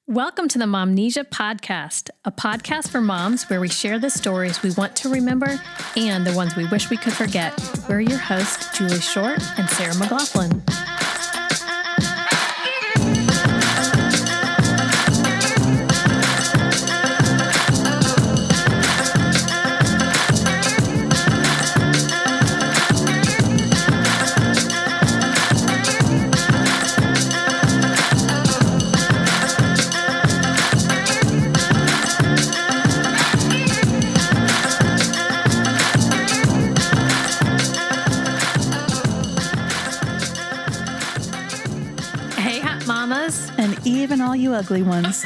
Welcome to the Momnesia Podcast, a podcast for moms where we share the stories we want to remember and the ones we wish we could forget. We're your hosts, Julie Short and Sarah McLaughlin. Even all you ugly ones.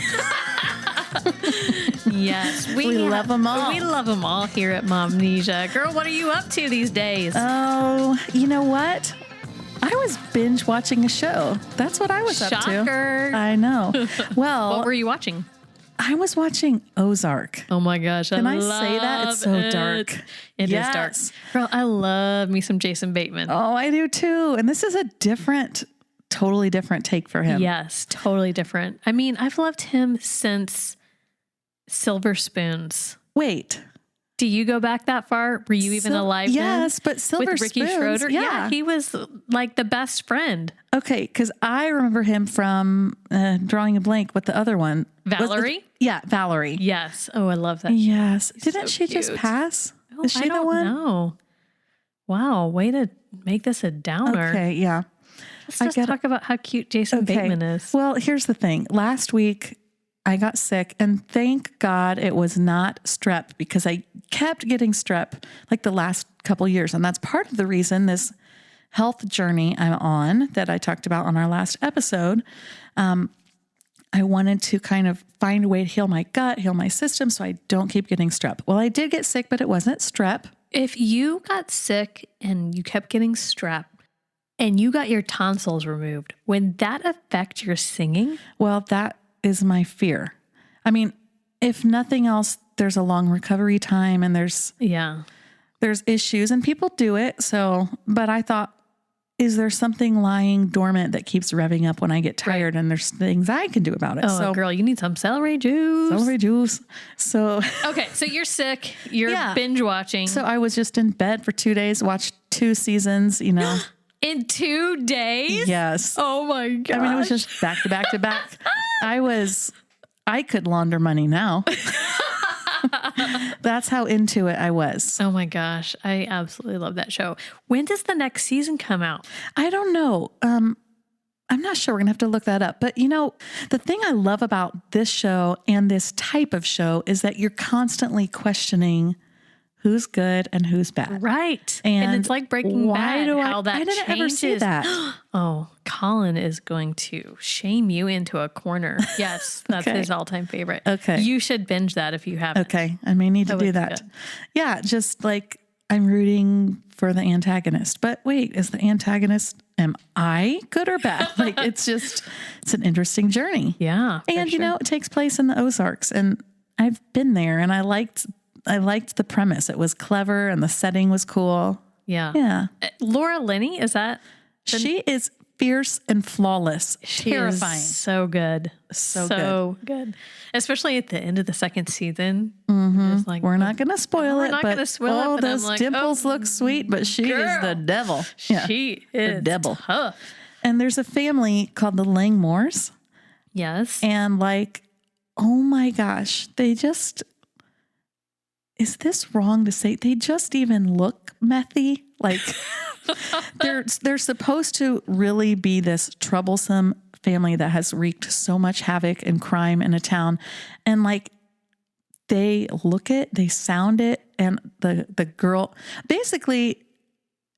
Yes. We love them all. We love them all here at Momnesia. Girl, what are you up to these days? Oh, you know what? I was binge watching a show. That's what I was up to. Shocker. I know. Well, what were you watching? I was watching Ozark. Oh my gosh. Can I say that? It's so dark. It is dark. Girl, I love me some Jason Bateman. Oh, I do too. And this is a totally different take for him. Yes, totally different. I mean, I've loved him since Silver Spoons. Wait. Do you go back that far? Were you even alive then? Yes, but Silver with Ricky Spoons. Schroeder? Yeah, he was like the best friend. Okay, because I remember him from drawing a blank with the other one. Valerie? Valerie. Yes. Oh, I love that. Yes. She's Didn't so she cute. just pass? Oh, Is she the one? No. Wow, way to make this a downer. Okay, yeah. Let's just talk about how cute Jason Bateman is. Well, here's the thing. Last week, I got sick, and thank God it was not strep, because I kept getting strep like the last couple years. And that's part of the reason this health journey I'm on that I talked about on our last episode. I wanted to kind of find a way to heal my gut, heal my system, so I don't keep getting strep. Well, I did get sick, but it wasn't strep. If you got sick and you kept getting strep, and you got your tonsils removed, would that affect your singing? Well, that is my fear. I mean, if nothing else, there's a long recovery time and there's issues and people do it. So, but I thought, is there something lying dormant that keeps revving up when I get tired? Right. And there's things I can do about it. Oh, so, girl, you need some celery juice. Celery juice. So, okay. So you're sick. You're binge watching. So I was just in bed for 2 days, watched 2 seasons, In 2 days? Yes. Oh my God. I mean, it was just back to back to back. I could launder money now. That's how into it I was. Oh my gosh. I absolutely love that show. When does the next season come out? I don't know. I'm not sure. We're going to have to look that up. But the thing I love about this show and this type of show is that you're constantly questioning who's good and who's bad. Right. And it's like Breaking Bad, I didn't ever see that. Oh, Colin is going to shame you into a corner. Yes, that's his all-time favorite. Okay. You should binge that if you haven't. Okay. I may need to do that. Yeah, just like I'm rooting for the antagonist. But wait, is the antagonist, am I good or bad? Like, it's an interesting journey. Yeah. And, it takes place in the Ozarks. And I've been there and I liked the premise. It was clever and the setting was cool. Yeah. Yeah. Laura Linney, is that? She is fierce and flawless. Terrifying. Is so good. So good. Especially at the end of the second season. Mm-hmm. Like, we're not going to spoil it. But those dimples look sweet, but she is the devil. Yeah. She is the devil. Tough. And there's a family called the Langmores. Yes. And oh my gosh, is this wrong to say? They just even look methy. Like they're supposed to really be this troublesome family that has wreaked so much havoc and crime in a town. And they look it, they sound it. And the girl, basically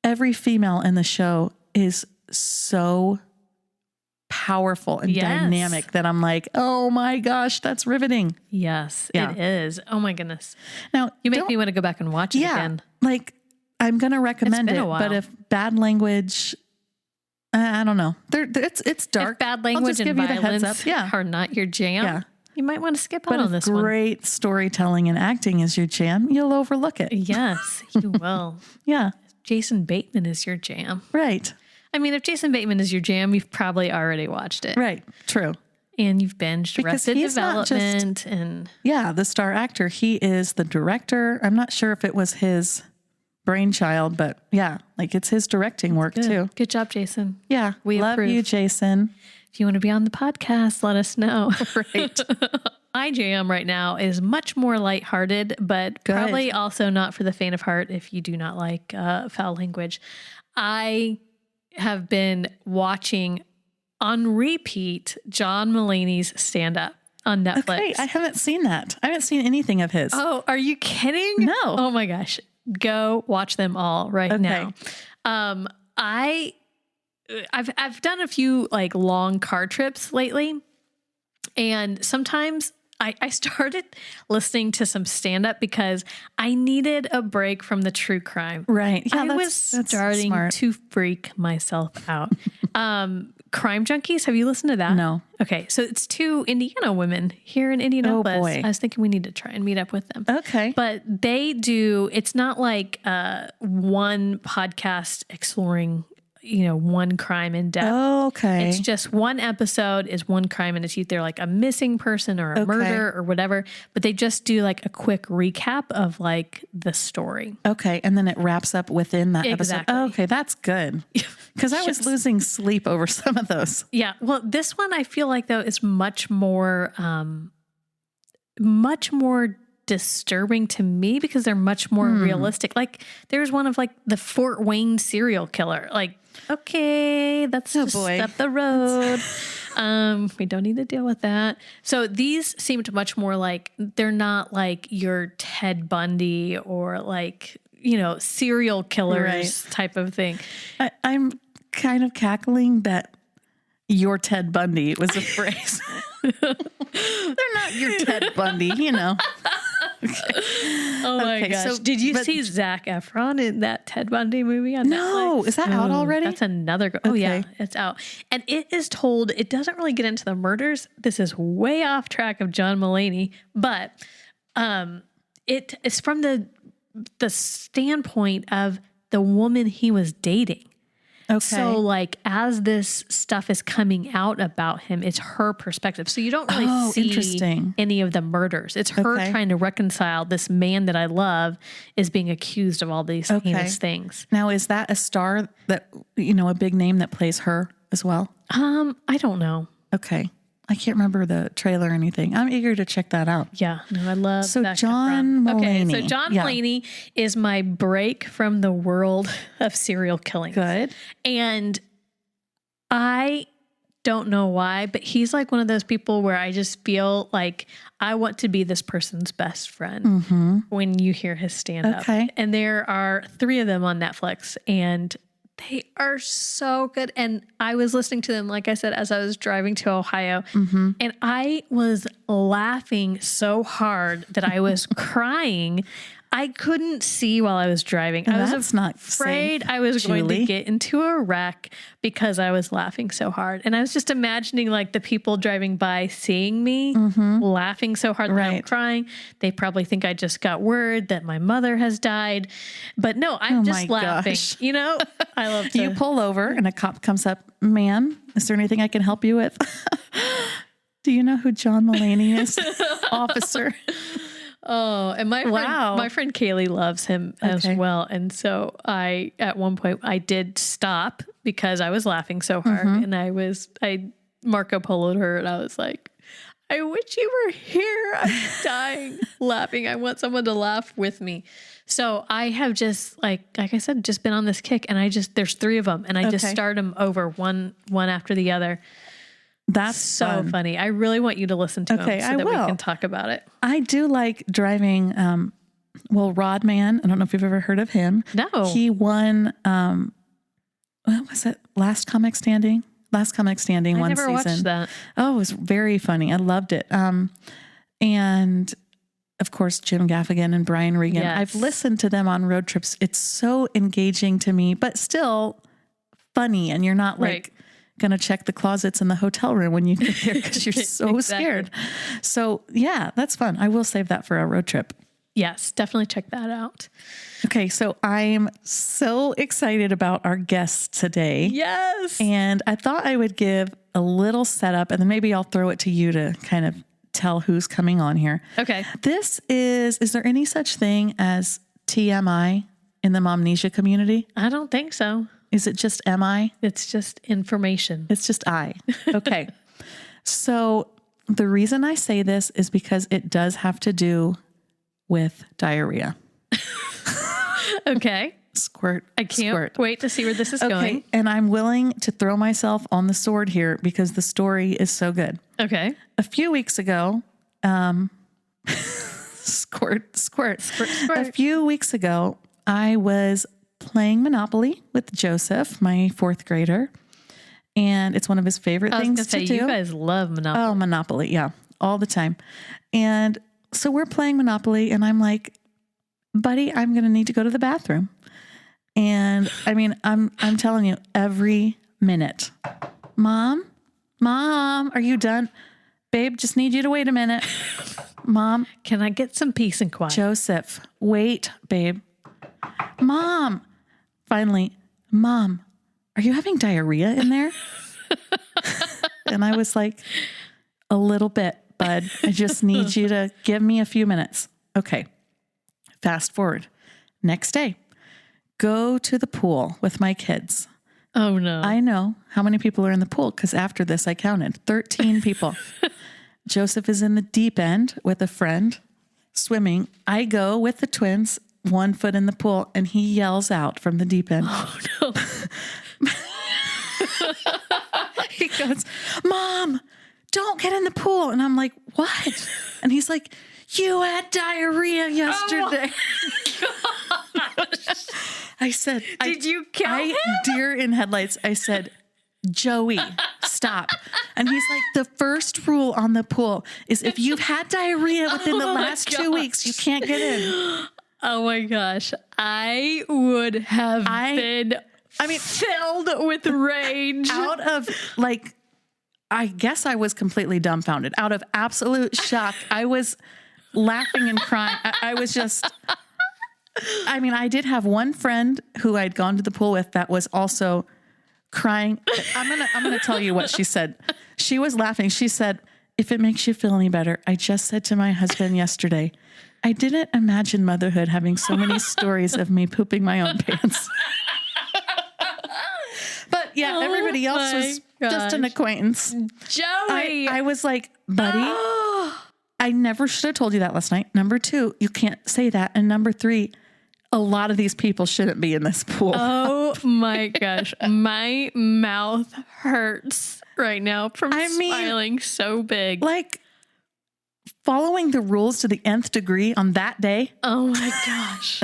every female in the show is so powerful and dynamic that I'm like, oh my gosh, that's riveting. Yes, it is. Oh my goodness. Now you make me want to go back and watch it again. I'm going to recommend it, but if bad language, I don't know. It's dark. If bad language and violence are not your jam, you might want to skip out on this one. But if great storytelling and acting is your jam, you'll overlook it. Yes, you will. Yeah. Jason Bateman is your jam. Right. I mean, if Jason Bateman is your jam, you've probably already watched it. Right. True. And you've binged Because Arrested he's not Development and Yeah, the star actor. He is the director. I'm not sure if it was his brainchild, but yeah, like it's his directing work too. Good job, Jason. Yeah. We love approve. you, Jason. If you want to be on the podcast, let us know. Right. My jam right now is much more lighthearted, but probably also not for the faint of heart if you do not like foul language. I have been watching on repeat John Mulaney's stand-up on Netflix. Okay, I haven't seen that. I haven't seen anything of his. Oh, are you kidding? No. Oh my gosh. Go watch them all right now. I've done a few like long car trips lately, and sometimes I started listening to some stand-up because I needed a break from the true crime. Right. Yeah, I was starting to freak myself out. Crime Junkies, have you listened to that? No. Okay, so it's two Indiana women here in Indianapolis. Oh boy. I was thinking we need to try and meet up with them. Okay. But they do, it's not like one podcast exploring, one crime in depth. Okay. It's just one episode is one crime, and it's either like a missing person or a murder or whatever, but they just do like a quick recap of like the story. Okay. And then it wraps up within that Exactly. episode. Okay. That's good. Because I was losing sleep over some of those. Yeah. Well, this one I feel like though is much more disturbing to me because they're much more realistic. Like there's one of like the Fort Wayne serial killer. Like, okay, that's just up the road. We don't need to deal with that. So these seemed much more like they're not like your Ted Bundy or like, serial killers type of thing. I'm kind of cackling that your Ted Bundy was a phrase. They're not your Ted Bundy, Oh my gosh. So, did you see Zac Efron in that Ted Bundy movie on Netflix? No. Is that out already? That's another. Oh yeah, it's out. And it is told, it doesn't really get into the murders. This is way off track of John Mulaney, but it is from the standpoint of the woman he was dating. Okay. So like as this stuff is coming out about him, it's her perspective. So you don't really see any of the murders. It's her trying to reconcile this man that I love is being accused of all these heinous things. Now, is that a star that, a big name that plays her as well? I don't know. Okay. I can't remember the trailer or anything. I'm eager to check that out. Yeah, no, I love Zac John Efron. Mulaney. Okay, so John Mulaney is my break from the world of serial killing. Good. And I don't know why, but he's like one of those people where I just feel like I want to be this person's best friend when you hear his stand-up. Okay. And there are 3 of them on Netflix, and they are so good. And I was listening to them, like I said, as I was driving to Ohio, and I was laughing so hard that I was crying. I couldn't see while I was driving. I was afraid I was going to get into a wreck because I was laughing so hard. And I was just imagining like the people driving by seeing me laughing so hard that I'm crying. They probably think I just got word that my mother has died. But no, I'm just laughing. Gosh. I love to. You pull over and a cop comes up. Ma'am, is there anything I can help you with? Do you know who John Mulaney is? Officer. Oh, and my friend Kaylee loves him as well. And so at one point I did stop because I was laughing so hard, and I Marco Polo'd her, and I was like, I wish you were here. I'm dying laughing. I want someone to laugh with me. So I have just like I said, just been on this kick, and there's 3 of them, and I just start them over one after the other. That's so funny. I really want you to listen to them so that we can talk about it. I do like driving. Rodman. I don't know if you've ever heard of him. No. He won, what was it? Last Comic Standing one season. I never watched that. Oh, it was very funny. I loved it. And of course, Jim Gaffigan and Brian Regan. Yes. I've listened to them on road trips. It's so engaging to me, but still funny. And you're not like going to check the closets in the hotel room when you get there because you're so scared. So yeah, that's fun. I will save that for a road trip. Yes, definitely check that out. Okay, so I'm so excited about our guest today. Yes. And I thought I would give a little setup, and then maybe I'll throw it to you to kind of tell who's coming on here. Okay. Is there any such thing as TMI in the Momnesia community? I don't think so. Is it just MI? It's just information. It's just I. Okay. So the reason I say this is because it does have to do with diarrhea. Okay. Squirt. I can't squirt. wait to see where this is going. And I'm willing to throw myself on the sword here because the story is so good. Okay. A few weeks ago, squirt. A few weeks ago, I was playing Monopoly with Joseph, my 4th grader. And it's one of his favorite things to do. You guys love Monopoly. Oh, Monopoly. Yeah. All the time. And so we're playing Monopoly and I'm like, buddy, I'm going to need to go to the bathroom. And I mean, I'm telling you every minute, mom, are you done? Babe, just need you to wait a minute. Mom, can I get some peace and quiet? Joseph, wait, babe. Mom, finally, Mom, are you having diarrhea in there? And I was like, a little bit, bud. I just need you to give me a few minutes. Okay. Fast forward. Next day, go to the pool with my kids. Oh, no. I know how many people are in the pool because after this, I counted 13 people. Joseph is in the deep end with a friend swimming. I go with the twins, 1 foot in the pool, and he yells out from the deep end. Oh, no. He goes, Mom, don't get in the pool. And I'm like, what? And he's like, you had diarrhea yesterday. Oh, I said, did you count him? Deer in headlights. I said, Joey, stop. And he's like, the first rule on the pool is if you've had diarrhea within the last 2 weeks, you can't get in. Oh my gosh. I would have been filled with rage. Out of I guess I was completely dumbfounded. Out of absolute shock. I was laughing and crying. I was just, I did have one friend who I'd gone to the pool with that was also crying. I'm going to tell you what she said. She was laughing. She said, if it makes you feel any better, I just said to my husband yesterday, I didn't imagine motherhood having so many stories of me pooping my own pants. But yeah, everybody else was just an acquaintance. Joey. I was like, buddy, I never should have told you that last night. Number 2, you can't say that. And number 3, a lot of these people shouldn't be in this pool. Oh my gosh. My mouth hurts right now from smiling so big. Like following the rules to the nth degree on that day. Oh my gosh.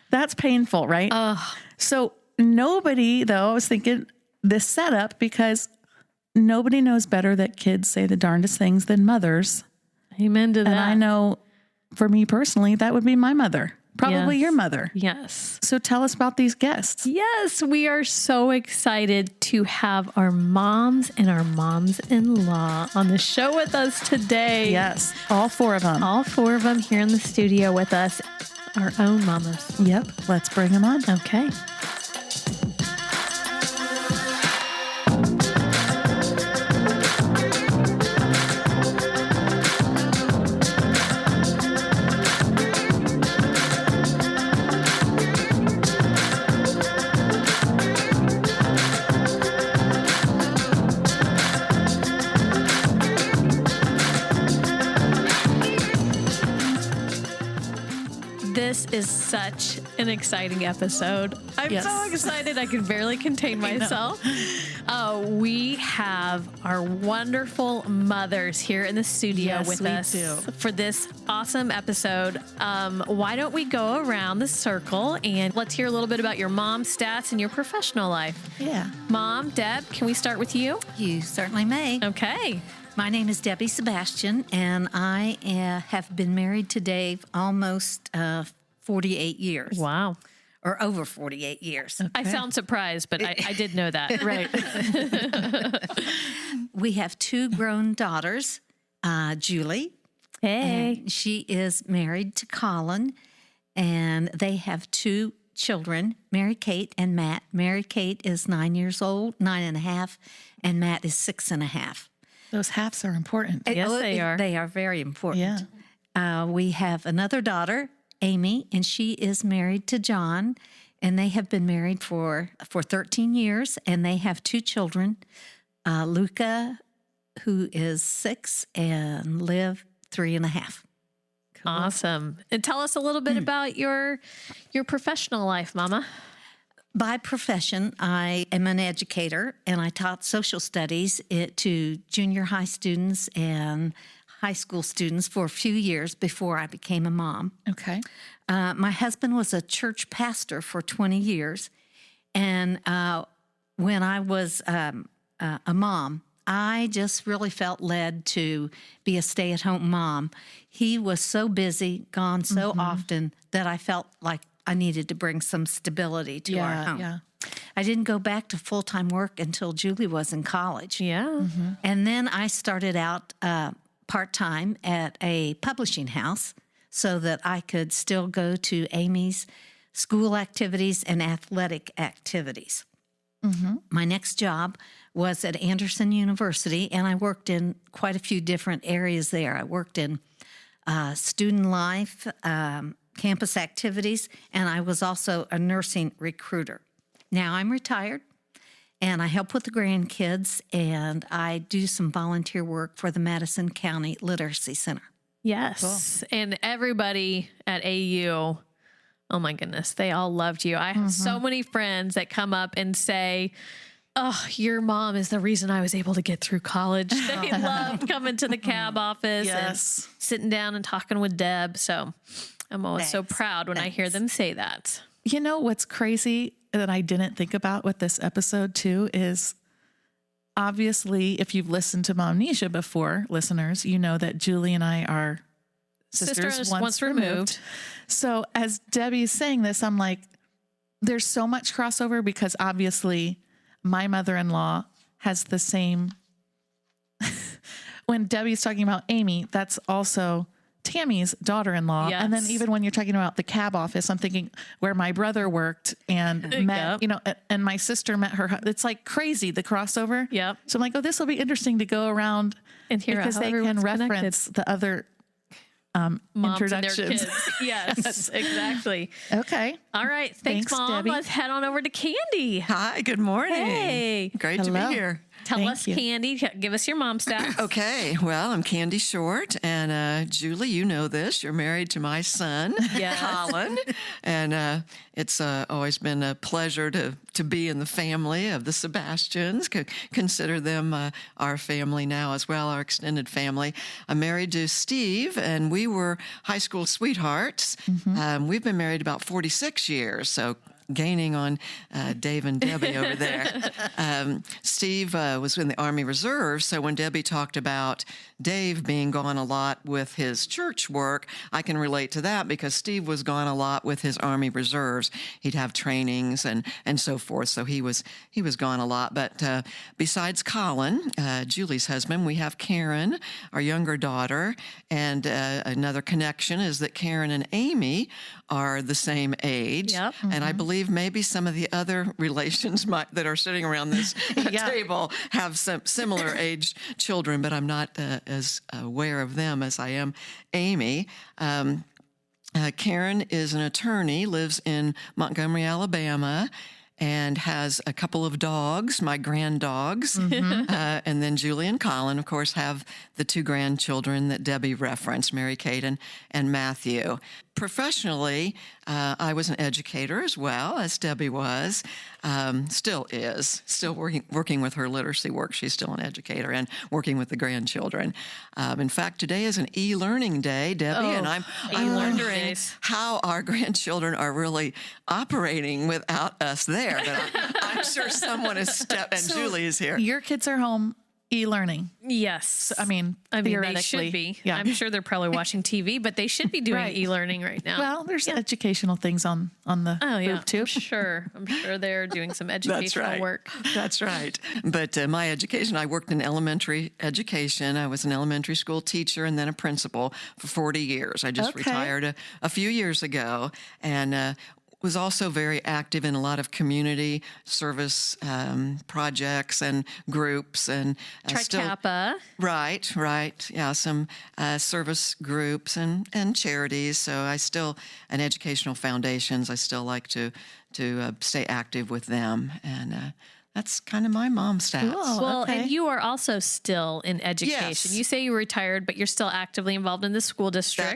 That's painful, right? So nobody, though, I was thinking this setup because nobody knows better that kids say the darndest things than mothers. Amen to that. And I know for me personally, that would be my mother. Probably your mother. Yes. So tell us about these guests. Yes, we are so excited to have our moms and our moms-in-law on the show with us today. Yes, all 4 of them. All 4 of them here in the studio with us, our own mamas. Yep, let's bring them on. Okay. This is such an exciting episode. I'm so excited I can barely contain myself. We have our wonderful mothers here in the studio with us for this awesome episode. Why don't we go around the circle and let's hear a little bit about your mom stats and your professional life. Yeah. Mom, Deb, can we start with you? You certainly may. Okay. My name is Debbie Sebastian, and I have been married to Dave almost 48 years. Wow. Or over 48 years. I sound surprised, but I did know that. Right. We have 2 grown daughters, Julie. Hey. And she is married to Colin, and they have 2 children, Mary Kate and Matt. Mary Kate is 9 years old, 9.5, and Matt is 6.5. Those halves are important. Yes, they are. They are very important. Yeah. We have another daughter, Amy, and she is married to John, and they have been married for 13 years, and they have 2 children, Luca, who is 6, and Liv, 3.5. Awesome. And tell us a little bit about your professional life, Mama. By profession, I am an educator, and I taught social studies to junior high students and high school students for a few years before I became a mom. Okay. My husband was a church pastor for 20 years, and when I was a mom, I just really felt led to be a stay-at-home mom. He was so busy, gone so often, that I felt like I needed to bring some stability to our home. Yeah. I didn't go back to full-time work until Julie was in college. Yeah. And then I started out part-time at a publishing house so that I could still go to Amy's school activities and athletic activities. My next job was at Anderson University, and I worked in quite a few different areas there. I worked in student life, campus activities, and I was also a nursing recruiter. Now I'm retired, and I help with the grandkids, and I do some volunteer work for the Madison County Literacy Center. Yes. Cool. And everybody at AU, oh my goodness, they all loved you. I have so many friends that come up and say, oh, your mom is the reason I was able to get through college. They loved coming to the cab office and sitting down and talking with Deb. So I'm always so proud when I hear them say that. You know what's crazy that I didn't think about with this episode too is obviously if you've listened to Momnesia before, listeners, you know that Julie and I are sisters once removed. So as Debbie's saying this, I'm like, there's so much crossover because obviously my mother-in-law has the same. When Debbie's talking about Amy, that's also Tammy's daughter-in-law. Yes. And then even when you're talking about the cab office, I'm thinking where my brother worked and met, you know, and my sister met her. It's like crazy, the crossover. Yep. So I'm like, oh, this will be interesting to go around and hear because they can reference the other moms introductions. And their kids. Yes, exactly. Okay. All right. Thanks, Mom. Debbie. Let's head on over to Candy. Hi, good morning. Hey. Great to be here. Tell us, Candy. Give us your mom stats. Okay, well, I'm Candy Short, and Julie, you know this. You're married to my son, Colin, and it's always been a pleasure to be in the family of the Sebastians. Consider them our family now as well, our extended family. I'm married to Steve, and we were high school sweethearts. We've been married about 46 years, so gaining on Dave and Debbie over there. Steve was in the Army Reserve, so when Debbie talked about Dave being gone a lot with his church work, I can relate to that because Steve was gone a lot with his Army Reserves. He'd have trainings and so forth, so he was gone a lot. But besides Colin, Julie's husband, we have Karen, our younger daughter, and another connection is that Karen and Amy are the same age, and I believe maybe some of the other relations that are sitting around this table have some similar aged children, but I'm not as aware of them as I am Amy. Karen is an attorney, lives in Montgomery, Alabama, and has a couple of dogs, my grand dogs. And then Julie and Colin, of course, have the 2 grandchildren that Debbie referenced, Mary Kate and Matthew. Professionally, I was an educator as well, as Debbie was, still is, still working with her literacy work. She's still an educator and working with the grandchildren. In fact, today is an e-learning day, Debbie, and I'm wondering how our grandchildren are really operating without us there. But I'm sure someone has stepped, and Julie is here. Your kids are home e-learning. Yes. I mean theoretically. They should be. Yeah. I'm sure they're probably watching TV, but they should be doing e-learning right now. Well, there's educational things on the group too. I'm sure they're doing some educational work. That's right. But my education, I worked in elementary education. I was an elementary school teacher and then a principal for 40 years. I just retired a few years ago. And was also very active in a lot of community service projects and groups and Tricapa. Right. Yeah, some service groups and charities. So and educational foundations, I still like to stay active with them. And that's kind of my mom's stats. Cool. Well, Okay. and you are also still in education. Yes. You say you retired, but you're still actively involved in the school district.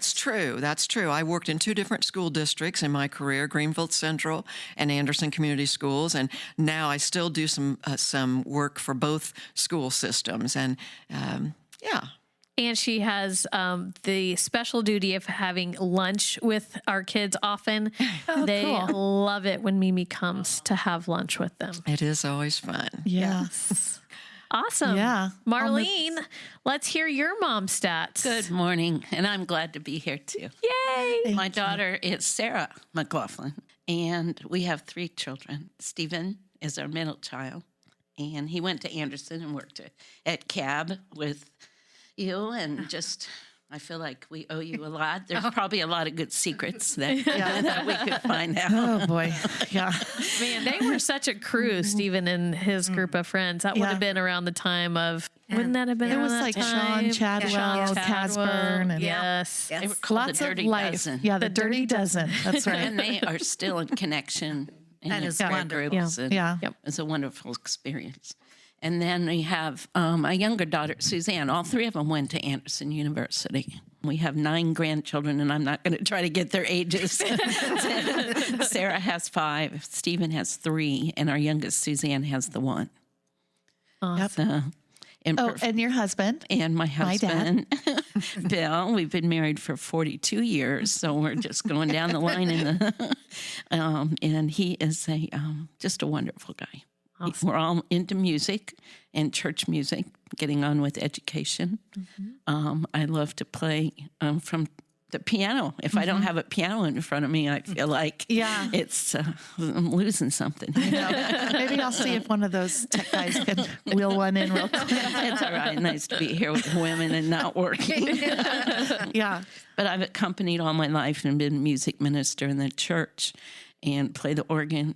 That's true. I worked in 2 different school districts in my career, Greenville Central and Anderson Community Schools. And now I still do some work for both school systems. And yeah. And she has the special duty of having lunch with our kids often. They cool. love it when Mimi comes to have lunch with them. It is always fun. Yes. Awesome. Yeah. Marlene, let's hear your mom stats. Good morning, and I'm glad to be here too. Yay. My daughter is Sarah McLaughlin, and we have 3 children. Stephen is our middle child, and he went to Anderson and worked at CAB with you, and I feel like we owe you a lot. There's probably a lot of good secrets that, that we could find out. Oh boy. Yeah. Man, they were such a crew, Stephen and his group of friends. That would have been around the time of, wouldn't that have been It around was that like time? Sean Chadwell, Casburn, and Yes. They were called lots the Dirty of life. Dozen. Yeah, the Dirty Dozen. That's right. And they are still in connection. That is their wonderful. groups, and Yeah. Yep. It's a wonderful experience. And then we have my younger daughter, Suzanne. All 3 of them went to Anderson University. We have 9 grandchildren, and I'm not going to try to get their ages. Sarah has 5, Stephen has 3, and our youngest, Suzanne, has the 1. Awesome. And your husband? And my My dad. husband, Bill. We've been married for 42 years, so we're just going down the line. And he is just a wonderful guy. Awesome. We're all into music and church music, getting on with education. I love to play from the piano. If I don't have a piano in front of me, I feel like it's I'm losing something. Maybe I'll see if one of those tech guys can wheel one in real quick. It's all right. Nice to be here with women and not working. Yeah. But I've accompanied all my life and been music minister in the church and play the organ.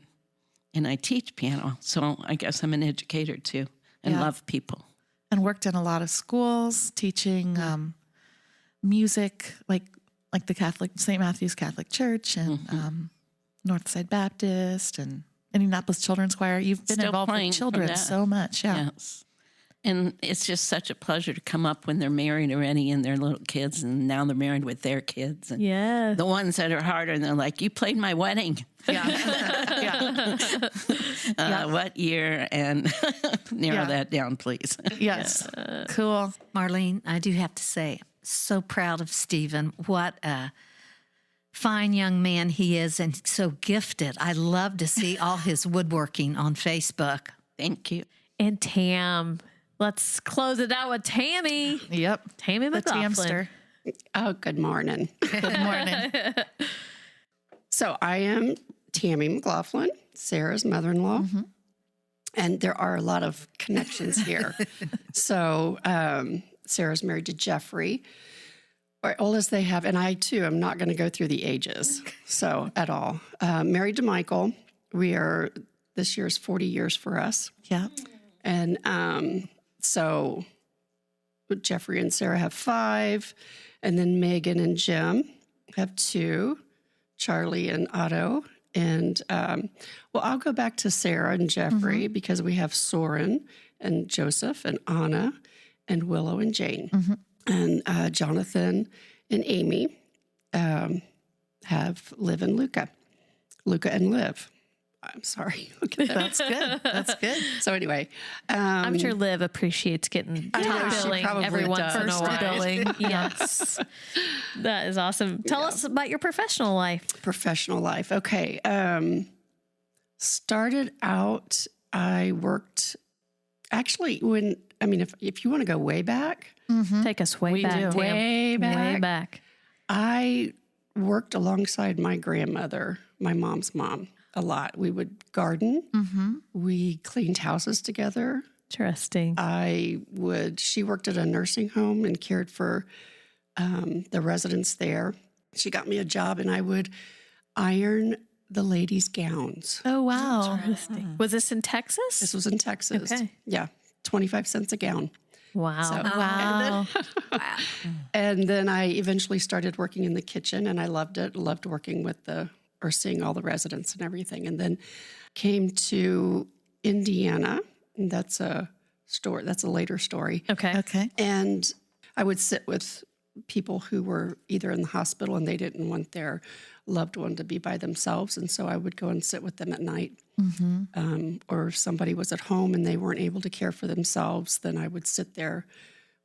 And I teach piano, so I guess I'm an educator too, and love people. And worked in a lot of schools teaching music, like the St. Matthew's Catholic Church and Northside Baptist and Indianapolis Children's Choir. You've been Still involved playing with for children that. so much, yeah. Yes. And it's just such a pleasure to come up when they're married already and they're little kids, and now they're married with their kids. And Yes. the ones that are harder, and they're like, "You played my wedding." What year? And narrow that down, please. Yes. Cool. Marlene, I do have to say, so proud of Stephen. What a fine young man he is, and so gifted. I love to see all his woodworking on Facebook. Thank you. And Tam. Let's close it out with Tammy. Yep. Tammy The McLaughlin. Tamster. Oh, good morning. Good morning. So I am Tammy McLaughlin, Sarah's mother-in-law. And there are a lot of connections here. So Sarah's married to Jeffrey, or oldest they have, and I too am not going to go through the ages, so at all. Married to Michael. This year's 40 years for us. Yeah. And so Jeffrey and Sarah have 5, and then Megan and Jim have 2, Charlie and Otto. And I'll go back to Sarah and Jeffrey because we have Soren and Joseph and Anna and Willow and Jane. And Jonathan and Amy have Liv and Luca and Liv. I'm sorry. Okay, That's good. That's good. so anyway, I'm sure Liv appreciates getting top she billing probably every once in a does. while. Billing. Yes. That is awesome. Tell us about your professional life. professional life. Okay. Started out, I worked actually if you want to go way back, Take us way We back. do. Tam. way back, Way back. I worked alongside my grandmother, my mom's mom, a lot. We would garden. We cleaned houses together. Interesting. She worked at a nursing home and cared for the residents there. She got me a job, and I would iron the ladies' gowns. Oh, wow. Was this in Texas? This was in Texas. Okay. Yeah, 25 cents a gown. Wow. So- Wow. And then I eventually started working in the kitchen, and I loved it. Loved working with seeing all the residents and everything. And then came to Indiana. And that's a story. That's a later story. Okay. Okay. And I would sit with people who were either in the hospital and they didn't want their loved one to be by themselves. And so I would go and sit with them at night. Or if somebody was at home and they weren't able to care for themselves, then I would sit there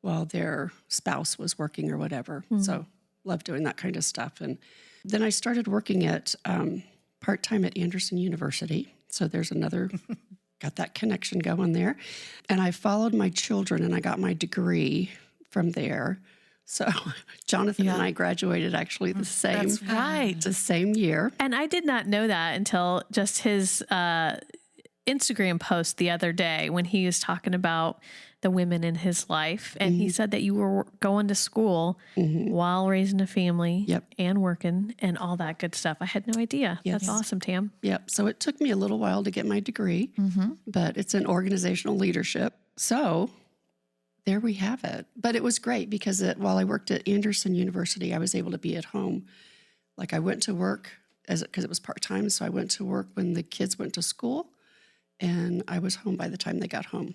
while their spouse was working or whatever. So loved doing that kind of stuff. And then I started working at part-time at Anderson University. So there's another, got that connection going there. And I followed my children and I got my degree from there. So Jonathan and I graduated actually the same. That's right. The same year. And I did not know that until just his Instagram post the other day when he was talking about the women in his life. And he said that you were going to school while raising a family and working and all that good stuff. I had no idea. Yes. That's awesome, Tam. Yep. So it took me a little while to get my degree, but it's in organizational leadership. So there we have it. But it was great because while I worked at Anderson University, I was able to be at home. Like I went to work because it was part-time. So I went to work when the kids went to school and I was home by the time they got home.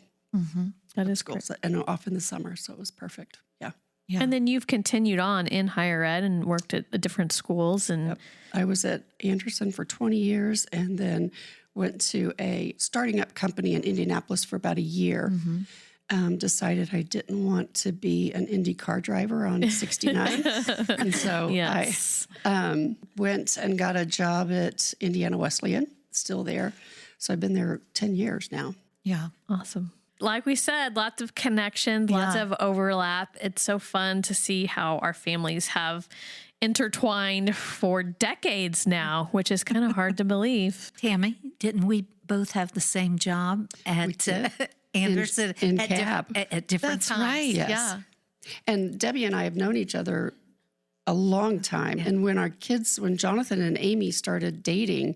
That is School great. so, and off in the summer. So it was perfect. Yeah. Yeah. And then you've continued on in higher ed and worked at the different schools. And I was at Anderson for 20 years and then went to a starting up company in Indianapolis for about a year. Decided I didn't want to be an Indy car driver on 69. And so Yes. I went and got a job at Indiana Wesleyan, still there. So I've been there 10 years now. Yeah. Awesome. Like we said, lots of connections, lots of overlap. It's so fun to see how our families have intertwined for decades now, which is kind of hard to believe. Tammy, didn't we both have the same job at Anderson in at cab. at different That's times? right. Yes. Yeah. And Debbie and I have known each other a long time. And when Jonathan and Amy started dating,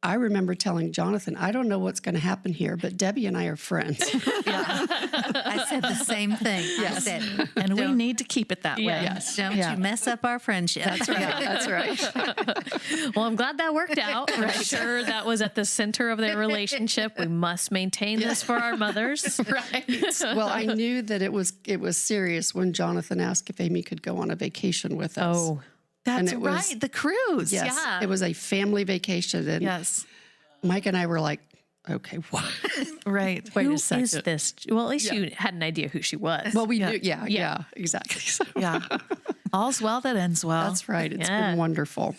I remember telling Jonathan, I don't know what's going to happen here, but Debbie and I are friends. I said the same thing. I said, And we need to keep it that way. Yes. don't you mess up our friendship. That's right. That's right. Well, I'm glad that worked out. I'm sure that was at the center of their relationship. We must maintain this for our mothers. Right. Well, I knew that it was serious when Jonathan asked if Amy could go on a vacation with us. Oh, That's it was- right. The cruise. Yes. Yeah. It was a family vacation. And Yes. Mike and I were like, okay, what? Right. wait Wait a a second. second. Is this? Well, at least you had an idea who she was. Well, we knew. Yeah, exactly. So, Yeah. All's well that ends well. that's right. It's Yeah. been wonderful.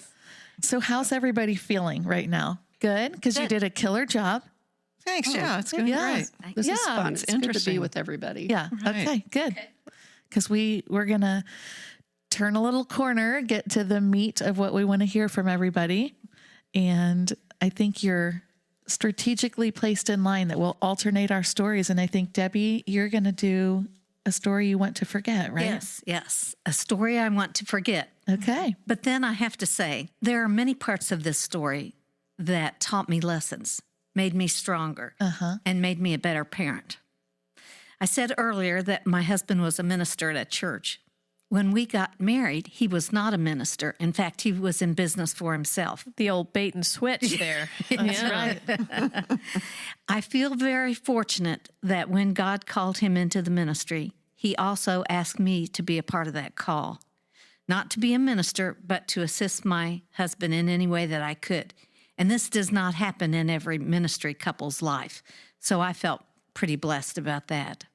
So how's everybody feeling right now? Good? Because you did a killer job. Thanks. Yeah, it's going yes. great. This is Yeah, fun. it's It's good to be interesting. with everybody. Yeah. Right. Okay, good. Because we're going to turn a little corner, get to the meat of what we want to hear from everybody. And I think you're strategically placed in line that will alternate our stories. And I think, Debbie, you're going to do a story you want to forget, right? Yes. A story I want to forget. Okay. But then I have to say, there are many parts of this story that taught me lessons, made me stronger, and made me a better parent. I said earlier that my husband was a minister at a church. When we got married, he was not a minister. In fact, he was in business for himself. the old bait and switch there. That's right. I feel very fortunate that when God called him into the ministry, he also asked me to be a part of that call. Not to be a minister, but to assist my husband in any way that I could. And this does not happen in every ministry couple's life. So I felt pretty blessed about that.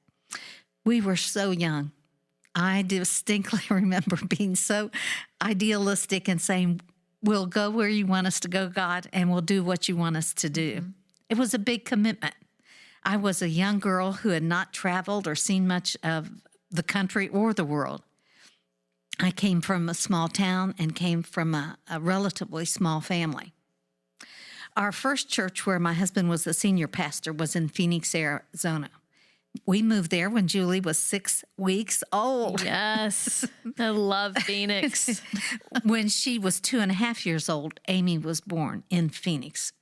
We were so young. I distinctly remember being so idealistic and saying, we'll go where you want us to go, God, and we'll do what you want us to do. It was a big commitment. I was a young girl who had not traveled or seen much of the country or the world. I came from a small town and came from a relatively small family. Our first church where my husband was the senior pastor was in Phoenix, Arizona. We moved there when Julie was 6 weeks old. Yes. I love Phoenix. When she was 2.5 years old, Amy was born in Phoenix.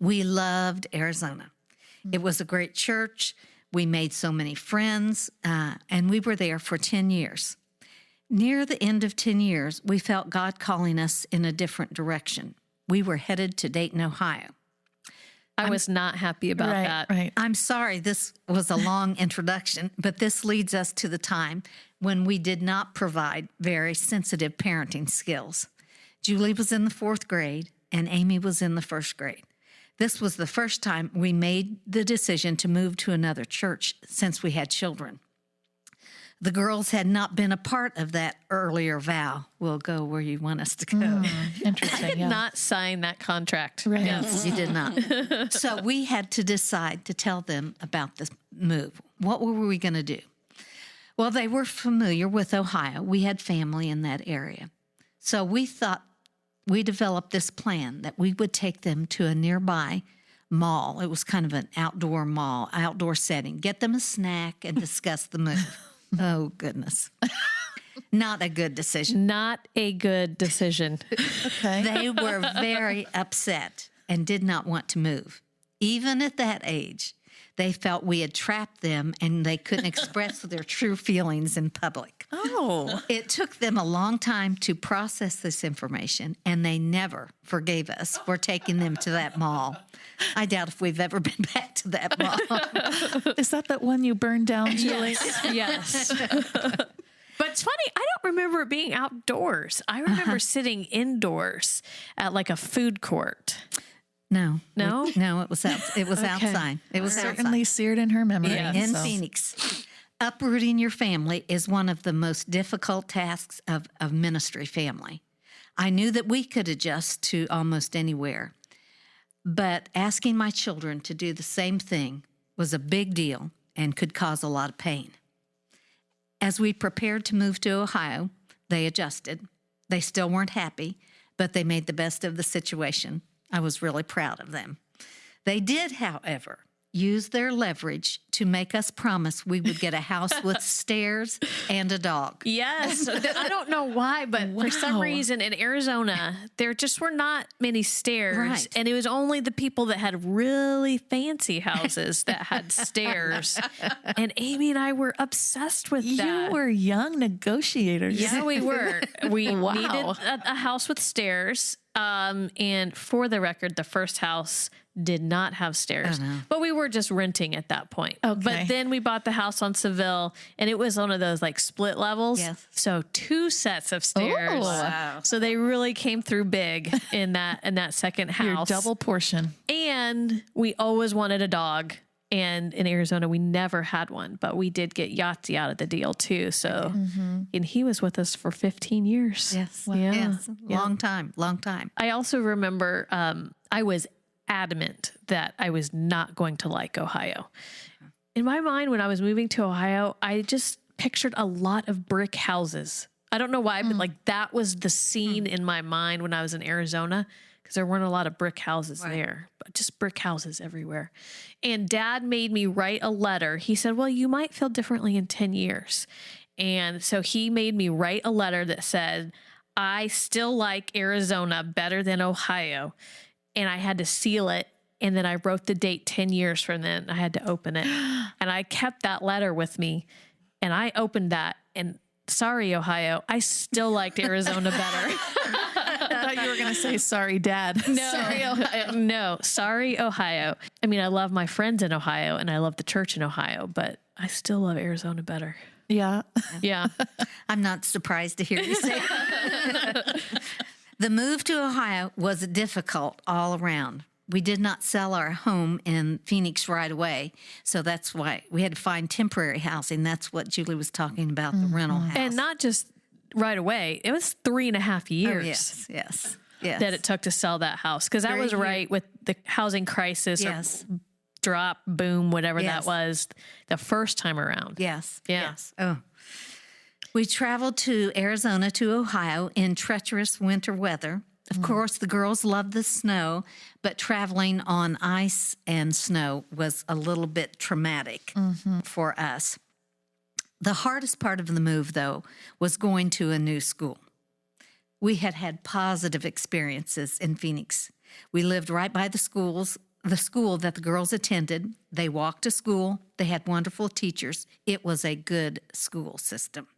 We loved Arizona. It was a great church. We made so many friends, and we were there for 10 years. Near the end of 10 years, we felt God calling us in a different direction. We were headed to Dayton, Ohio. I was not happy about that. Right. I'm sorry this was a long introduction, but this leads us to the time when we did not provide very sensitive parenting skills. Julie was in the 4th grade, and Amy was in the 1st grade. This was the first time we made the decision to move to another church since we had children. The girls had not been a part of that earlier vow. We'll go where you want us to go. Interesting. I did not sign that contract. Right. Yes, you did not. So we had to decide to tell them about this move. What were we going to do? Well, they were familiar with Ohio. We had family in that area. So we thought we developed this plan that we would take them to a nearby mall. It was kind of an outdoor mall, outdoor setting. Get them a snack and discuss the move. Oh, goodness. Not a good decision. Not a good decision. Okay. They were very upset and did not want to move. Even at that age, they felt we had trapped them and they couldn't express their true feelings in public. Oh. It took them a long time to process this information, and they never forgave us for taking them to that mall. I doubt if we've ever been back to that mall. Is that one you burned down, Julie? Yes. But it's funny, I don't remember it being outdoors. I remember sitting indoors at like a food court. No. No? No, it was outside. It was outside. It was Certainly seared in her memory. in so. Phoenix. Uprooting your family is one of the most difficult tasks of ministry family. I knew that we could adjust to almost anywhere, but asking my children to do the same thing was a big deal and could cause a lot of pain. As we prepared to move to Ohio, they adjusted. They still weren't happy, but they made the best of the situation. I was really proud of them. They did, however, use their leverage to make us promise we would get a house with stairs and a dog. Yes. I don't know why, but for some reason in Arizona, there just were not many stairs. Right. And it was only the people that had really fancy houses that had stairs. And Amy and I were obsessed with that. You were young negotiators. Yeah, we were. We Wow. needed a house with stairs. And for the record, the first house did not have stairs, but we were just renting at that point. Okay. But then we bought the house on Seville, and it was one of those like split levels. Yes. So 2 sets of stairs. Oh. Wow. So they really came through big in that second Your house. double portion. And we always wanted a dog. And in Arizona, we never had one, but we did get Yahtzee out of the deal too. So, and he was with us for 15 years. Yes. Yeah. Yes. Yeah. Long time. I also remember I was adamant that I was not going to like Ohio. In my mind, when I was moving to Ohio, I just pictured a lot of brick houses. I don't know why, but like that was the scene in my mind when I was in Arizona, because there weren't a lot of brick houses there, but just brick houses everywhere. And Dad made me write a letter. He said, well, you might feel differently in 10 years. And so he made me write a letter that said, I still like Arizona better than Ohio. And I had to seal it. And then I wrote the date 10 years from then. I had to open it. And I kept that letter with me. And I opened that. And sorry, Ohio, I still liked Arizona better. I thought you were going to say, sorry, Dad. No, sorry, Ohio. No, sorry, Ohio. I mean, I love my friends in Ohio and I love the church in Ohio, but I still love Arizona better. Yeah. Yeah. I'm not surprised to hear you say that. The move to Ohio was difficult all around. We did not sell our home in Phoenix right away, so that's why we had to find temporary housing. That's what Julie was talking about, the rental house. And not just right away. It was 3.5 years. Oh, yes. That it took to sell that house. Because that was right with the housing crisis. Yes. Or drop, boom, whatever Yes. that was the first time around. Yes. Yeah. Yes. Oh. We traveled to Arizona to Ohio in treacherous winter weather. Of course, the girls loved the snow, but traveling on ice and snow was a little bit traumatic for us. The hardest part of the move, though, was going to a new school. We had had positive experiences in Phoenix. We lived right by the school that the girls attended. They walked to school. They had wonderful teachers. It was a good school system.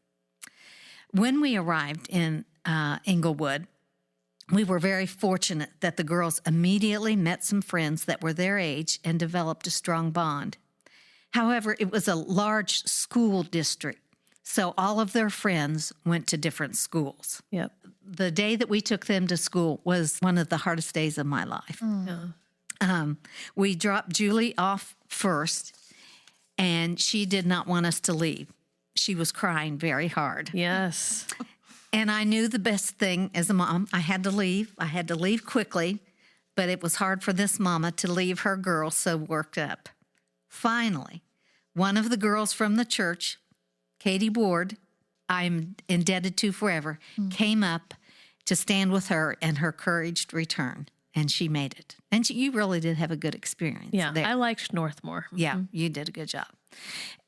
When we arrived in Englewood, we were very fortunate that the girls immediately met some friends that were their age and developed a strong bond. However, it was a large school district, so all of their friends went to different schools. Yep. The day that we took them to school was one of the hardest days of my life. We dropped Julie off first, and she did not want us to leave. She was crying very hard. Yes. And I knew the best thing as a mom, I had to leave. I had to leave quickly, but it was hard for this mama to leave her girls so worked up. Finally, one of the girls from the church, Katie Ward, I'm indebted to forever, came up to stand with her, and her courage returned, and she made it. And you really did have a good experience. Yeah, there. I liked Northmore. Yeah, you did a good job.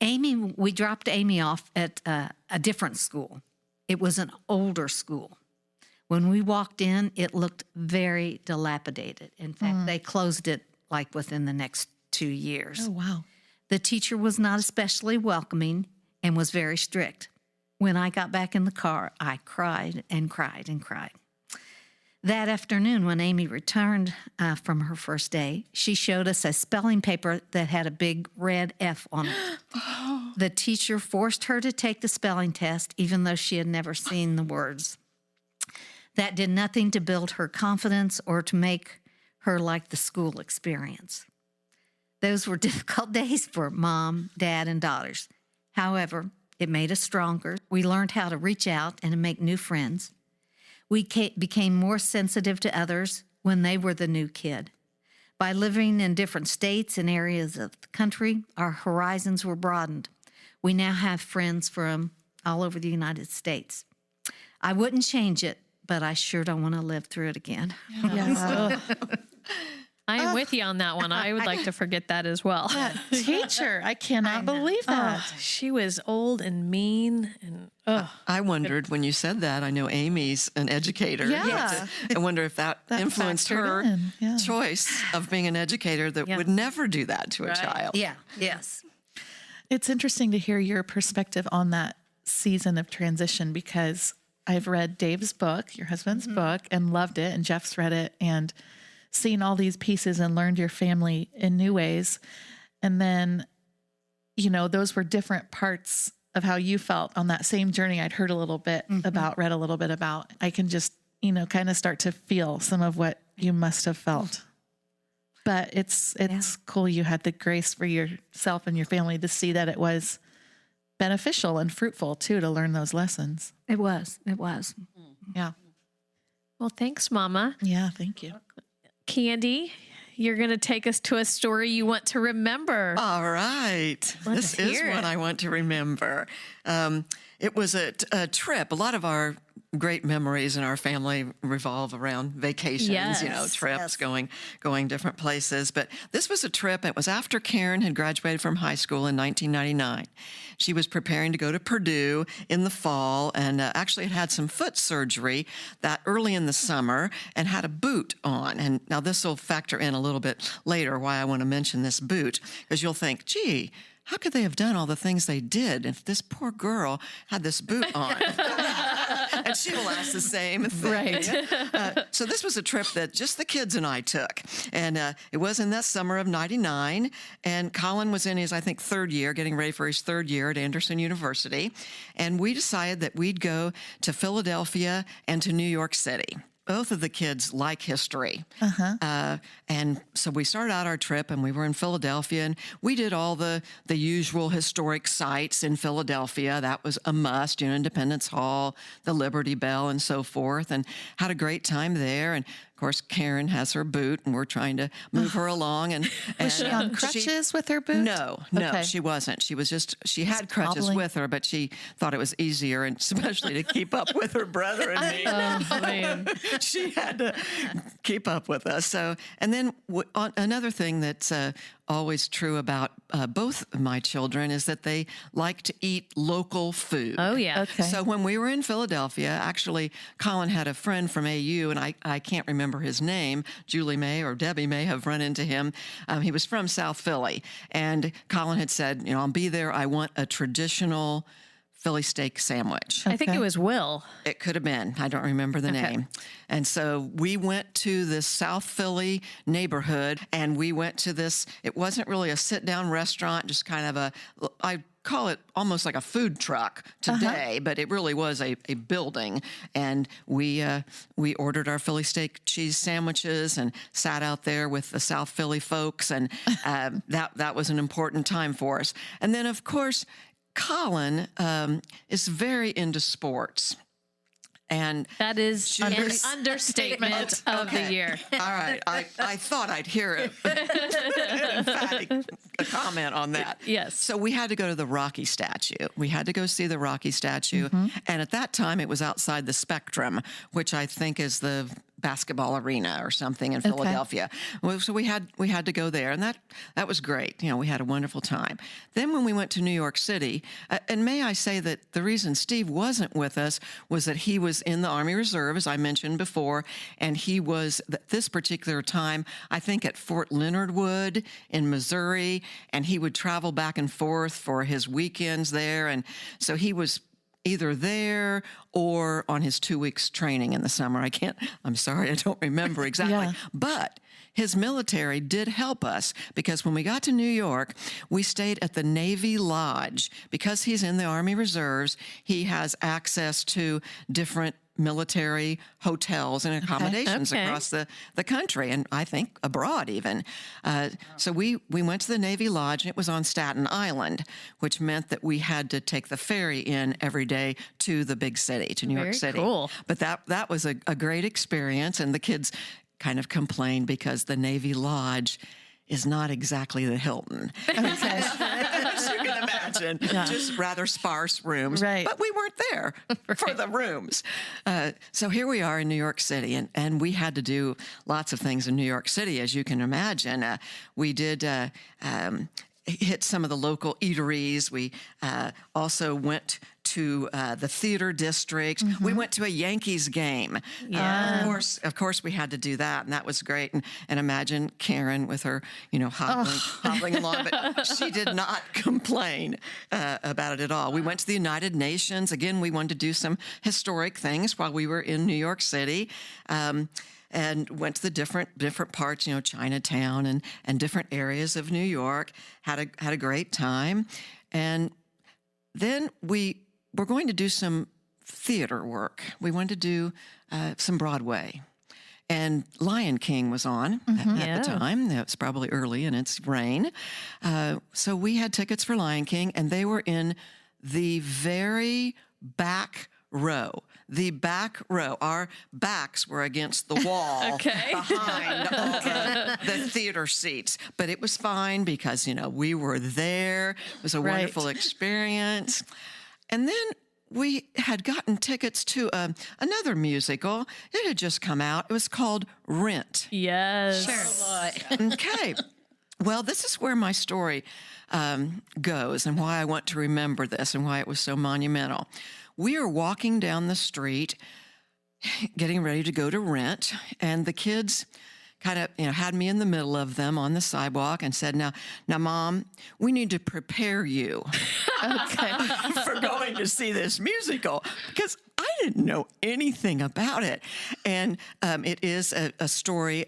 We dropped Amy off at a different school. It was an older school. When we walked in, it looked very dilapidated. In fact, they closed it like within the next 2 years. Oh, wow. The teacher was not especially welcoming and was very strict. When I got back in the car, I cried and cried and cried. That afternoon, when Amy returned from her first day, she showed us a spelling paper that had a big red F on it. The teacher forced her to take the spelling test, even though she had never seen the words. That did nothing to build her confidence or to make her like the school experience. Those were difficult days for mom, dad, and daughters. However, it made us stronger. We learned how to reach out and to make new friends. We became more sensitive to others when they were the new kid. By living in different states and areas of the country, our horizons were broadened. We now have friends from all over the United States. I wouldn't change it, but I sure don't want to live through it again. Yes. I am with you on that one. I would like to forget that as well. Teacher, I cannot believe that. She was old and mean and I wondered when you said that. I know Amy's an educator. Yeah. I wonder if that influenced factored her in, yeah. choice of being an educator that would never do that to a child. Yeah, yes. It's interesting to hear your perspective on that season of transition because I've read Dave's book, your husband's book, and loved it, and Jeff's read it, and seen all these pieces and learned your family in new ways. And then, those were different parts of how you felt on that same journey. I'd heard a little bit about, read a little bit about. I can just, kind of start to feel some of what you must have felt. But it's cool you had the grace for yourself and your family to see that it was beneficial and fruitful too, to learn those lessons. It was. Yeah. well, thanks, Mama. Yeah. Thank you. Candy, you're going to take us to a story you want to remember. All right. Let's This is hear what it. I want to remember. It was a trip. A lot of our great memories in our family revolve around vacations, Yes, trips, going different places. But this was a trip. It was after Karen had graduated from high school in 1999. She was preparing to go to Purdue in the fall and actually had some foot surgery that early in the summer and had a boot on. And now this will factor in a little bit later why I want to mention this boot, because you'll think, gee, how could they have done all the things they did if this poor girl had this boot on? And she will ask the same thing. Right. So this was a trip that just the kids and I took. And it was in that summer of 99. And Colin was in his, I think, third year, getting ready for his third year at Anderson University. And we decided that we'd go to Philadelphia and to New York City. Both of the kids like history. And so we started out our trip and we were in Philadelphia and we did all the usual historic sites in Philadelphia. That was a must, Independence Hall, the Liberty Bell and so forth, and had a great time there. And course, Karen has her boot, and we're trying to move her along. And Was she on crutches with her boot? No, Okay. she wasn't. She was she had crutches hobbling. with her, but she thought it was easier, and especially to keep up with her brother and me. Oh, man. She had to keep up with us. So, and then another thing that's always true about both of my children is that they like to eat local food. Oh, yeah. Okay. So when we were in Philadelphia, actually, Colin had a friend from AU, and I can't remember his name. Julie may or Debbie may have run into him. He was from South Philly, and Colin had said, I'll be there. I want a traditional Philly steak sandwich. I think it was Will. It could have been. I don't remember the name. And so we went to this South Philly neighborhood, and we went to this, it wasn't really a sit-down restaurant, just kind of I call it almost like a food truck today, but it really was a building. And we ordered our Philly steak cheese sandwiches and sat out there with the South Philly folks, and that was an important time for us. And then, of course, Colin is very into sports. And That is an understatement of the year. all right, I thought I'd hear a comment on that. Yes. So we had to go to the Rocky statue. We had to go see the Rocky statue. And at that time, it was outside the Spectrum, which I think is the basketball arena or something in Philadelphia. Well, so we had to go there, and that was great. We had a wonderful time. Then when we went to New York City, and may I say that the reason Steve wasn't with us was that he was in the Army Reserve, as I mentioned before, and he was this particular time, I think, at Fort Leonard Wood in Missouri, and he would travel back and forth for his weekends there, and so he was either there or on his 2 weeks training in the summer. I'm sorry, I don't remember exactly. Yeah. But his military did help us, because when we got to New York, we stayed at the Navy Lodge. Because he's in the Army Reserves, he has access to different military hotels and accommodations across the country, and I think abroad even. So we went to the Navy Lodge, and it was on Staten Island, which meant that we had to take the ferry in every day to the big city, to New York City. Cool. But that was a great experience, and the kids kind of complained because the Navy Lodge is not exactly the Hilton. As you can imagine, just rather sparse rooms. Right. But we weren't there for the rooms. So here we are in New York City, and we had to do lots of things in New York City, as you can imagine. We did hit some of the local eateries. We also went to the theater district. We went to a Yankees game. Of course, we had to do that, and that was great. And imagine Karen with her, hobbling along, but she did not complain about it at all. We went to the United Nations. Again, we wanted to do some historic things while we were in New York City. And went to the different parts, Chinatown and different areas of New York. Had a great time, and then we were going to do some theater work. We wanted to do some Broadway, and Lion King was on at the time. It was probably early in its reign, so we had tickets for Lion King, and they were in the very back row. The back row. Our backs were against the wall behind all the theater seats. But it was fine because, we were there. It was a wonderful experience. And then we had gotten tickets to another musical. It had just come out. It was called Rent. Yes. Sure. Okay. Well, this is where my story goes, and why I want to remember this, and why it was so monumental. We are walking down the street, getting ready to go to Rent, and the kids kind of, had me in the middle of them on the sidewalk and said, "Now, Mom, we need to prepare you for going to see this musical," because I didn't know anything about it. And it is a story,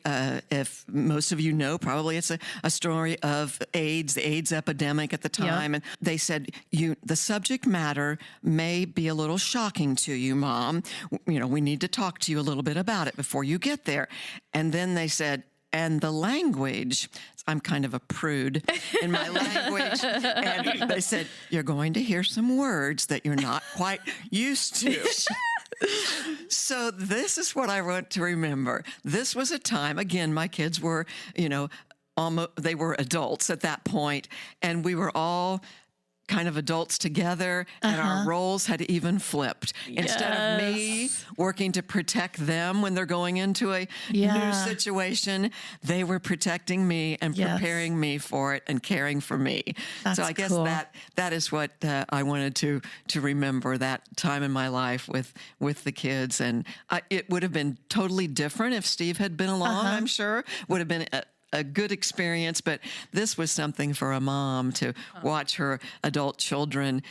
if most of you know, probably it's a story of AIDS, the AIDS epidemic at the time. And they said, the subject matter may be a little shocking to you, Mom. We need to talk to you a little bit about it before you get there. And then they said, and the language, I'm kind of a prude in my language, and they said, you're going to hear some words that you're not quite used to. So this is what I want to remember. This was a time, again, my kids were, almost, they were adults at that point, and we were all kind of adults together, and our roles had even flipped. Instead of me working to protect them when they're going into a new situation, they were protecting me and preparing me for it and caring for me. So I guess that is what I wanted to remember, that time in my life with the kids. And it would have been totally different if Steve had been along, I'm sure. Would have been a good experience, but this was something for a mom to watch her adult children,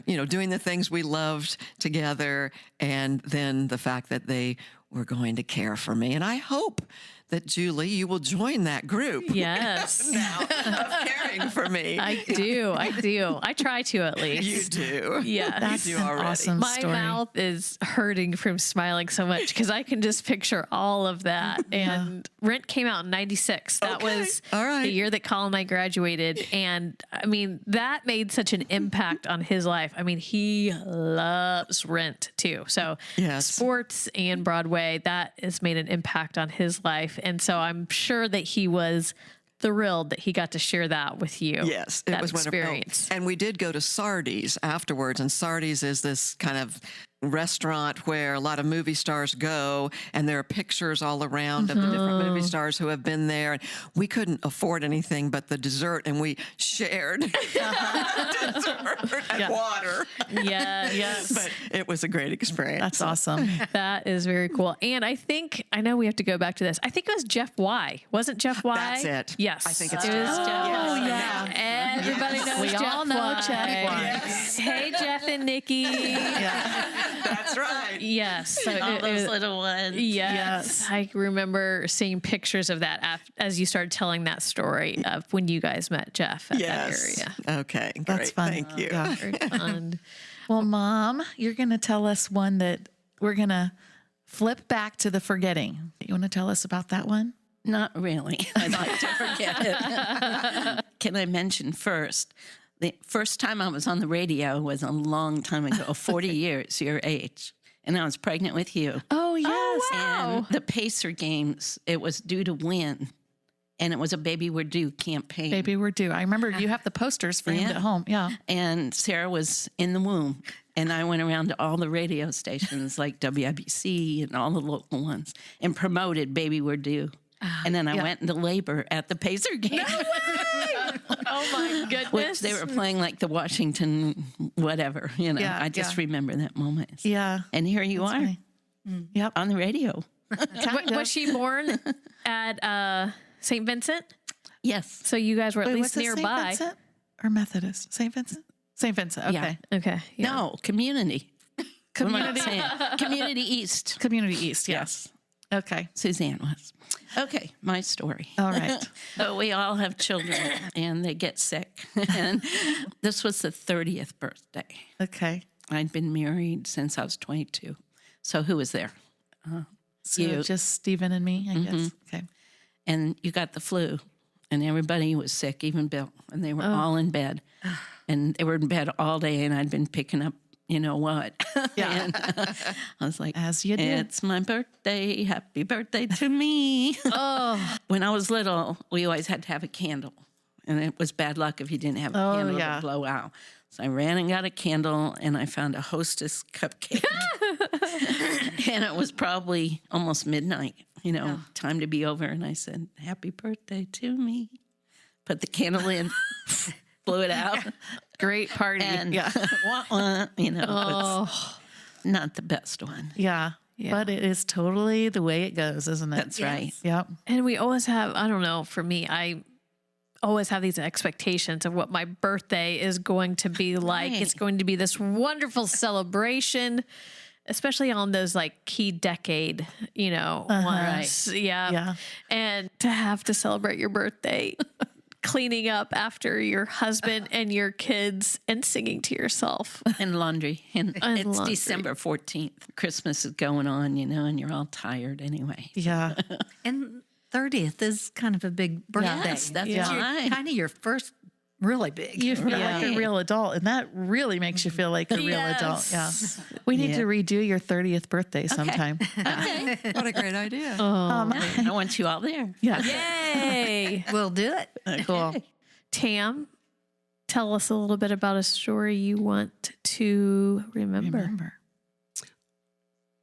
doing the things we loved together, and then the fact that they were going to care for me. And I hope that, Julie, you will join that group. Yes. Now of caring for me. I do. I try to, at least. You do. Yeah. That's you do an already. awesome My story. mouth is hurting from smiling so much because I can just picture all of that. And Rent came out in 96. That was All right. the year that Colin and I graduated. And I mean, that made such an impact on his life. I mean, he loves Rent too. So Yes. sports and Broadway, that has made an impact on his life. And so I'm sure that he was thrilled that he got to share that with you. Yes, it that was experience. wonderful. And we did go to Sardi's afterwards, and Sardi's is this kind of restaurant where a lot of movie stars go, and there are pictures all around of the different movie stars who have been there. And we couldn't afford anything but the dessert, and we shared dessert and water. Yeah, yes. But it was a great experience. That's awesome. That is very cool. And I know we have to go back to this. I think it was Jeff Y. Wasn't Jeff Y? That's it. Yes. I think it's it Jeff. was Jeff. Oh, Y. yeah. Everybody knows We Jeff all know Y. Jeff Y. Yes. Hey, Jeff and Nikki. That's right. Yes. So All those little ones. Yes. I remember seeing pictures of that as you started telling that story of when you guys met Jeff at that area. Okay. Great. That's fun. Thank you. Yeah. Very fun. Well, Mom, you're going to tell us one that we're going to flip back to the forgetting. You want to tell us about that one? Not really. I'd like to forget it. Can I mention first? The first time I was on the radio was a long time ago, 40 years, your age. And I was pregnant with you. Oh, yes. And the Pacer Games, it was due to win. And it was a Baby We're Due campaign. Baby, we're due. I remember you have the posters framed Yeah. at home. Yeah. And Sarah was in the womb. And I went around to all the radio stations like WIBC and all the local ones and promoted Baby We're Due. And then I went into labor at the Pacer Games. Oh, my goodness. Which they were playing like the Washington whatever, Yeah, I just remember that moment. Yeah. And here you are funny. Yep. on the radio. Was she born at St. Vincent? Yes. So you guys were at Wait, least was it nearby. St. Vincent or Methodist? St. Vincent? St. Vincent. Okay. Yeah. Okay. Yeah. No, community. Community. Community East. Community East. Yes. Okay. Suzanne was. Okay, my story. All right. So we all have children and they get sick. And this was the 30th birthday. Okay. I'd been married since I was 22. So who was there? So You. just Stephen and me, I guess. Okay. And you got the flu, and everybody was sick, even Bill, and they were all in bed. And they were in bed all day, and I'd been picking up, you know what? Yeah. And I was like, As you do. It's my birthday. Happy birthday to me. When I was little, we always had to have a candle, and it was bad luck if you didn't have a candle yeah. to blow out. So I ran and got a candle, and I found a Hostess cupcake. And it was probably almost midnight, time to be over. And I said, happy birthday to me. Put the candle in, blew it out. Great party. And, yeah. it's not the best one. Yeah. But it is totally the way it goes, isn't it? That's right. Yep. And we always have, I don't know, for me, I always have these expectations of what my birthday is going to be like. Right. It's going to be this wonderful celebration, especially on those like key decade, ones. Yeah. Yeah. And to have to celebrate your birthday, cleaning up after your husband and your kids and singing to yourself. And laundry. And it's laundry. December 14th. Christmas is going on, and you're all tired anyway. Yeah. And 30th is kind of a big birthday. Yes, that's It's right. kind of your first really big. You feel like a real adult, and that really makes you feel like a real adult. Yeah. We need to redo your 30th birthday sometime. What a great idea. I want you all there. Yeah. Yay. We'll do it. Cool. Tam, tell us a little bit about a story you want to remember.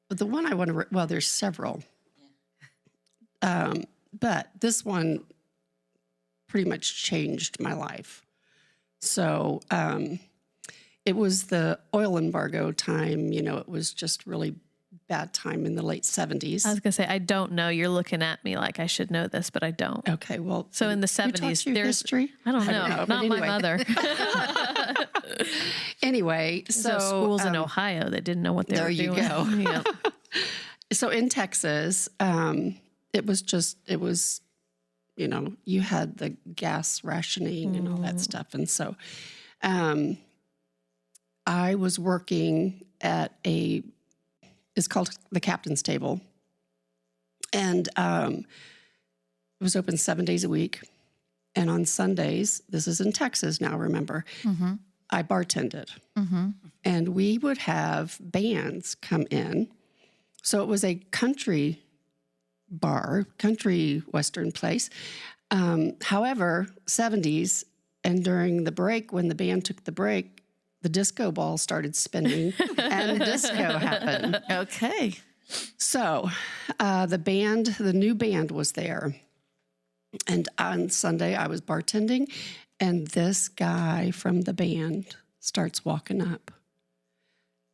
But the one I want to, well, there's several. But this one pretty much changed my life. So it was the oil embargo time. You know, it was just really bad time in the late 70s. I was going to say, I don't know. You're looking at me like I should know this, but I don't. Okay, well. So in the who taught 70s, you there's history? I don't know. but Not anyway. my mother. Anyway, So so schools in Ohio that didn't know what they were doing. There you go. Yeah. So in Texas, it was, you know, you had the gas rationing and all that stuff. And so I was working at it's called the Captain's Table. And it was open 7 days a week. And on Sundays, this is in Texas now, remember, I bartended. And we would have bands come in. So it was a country bar, country western place. However, 70s, and during the break, when the band took the break, the disco ball started spinning and disco happened. Okay. So the new band was there. And on Sunday, I was bartending, and this guy from the band starts walking up.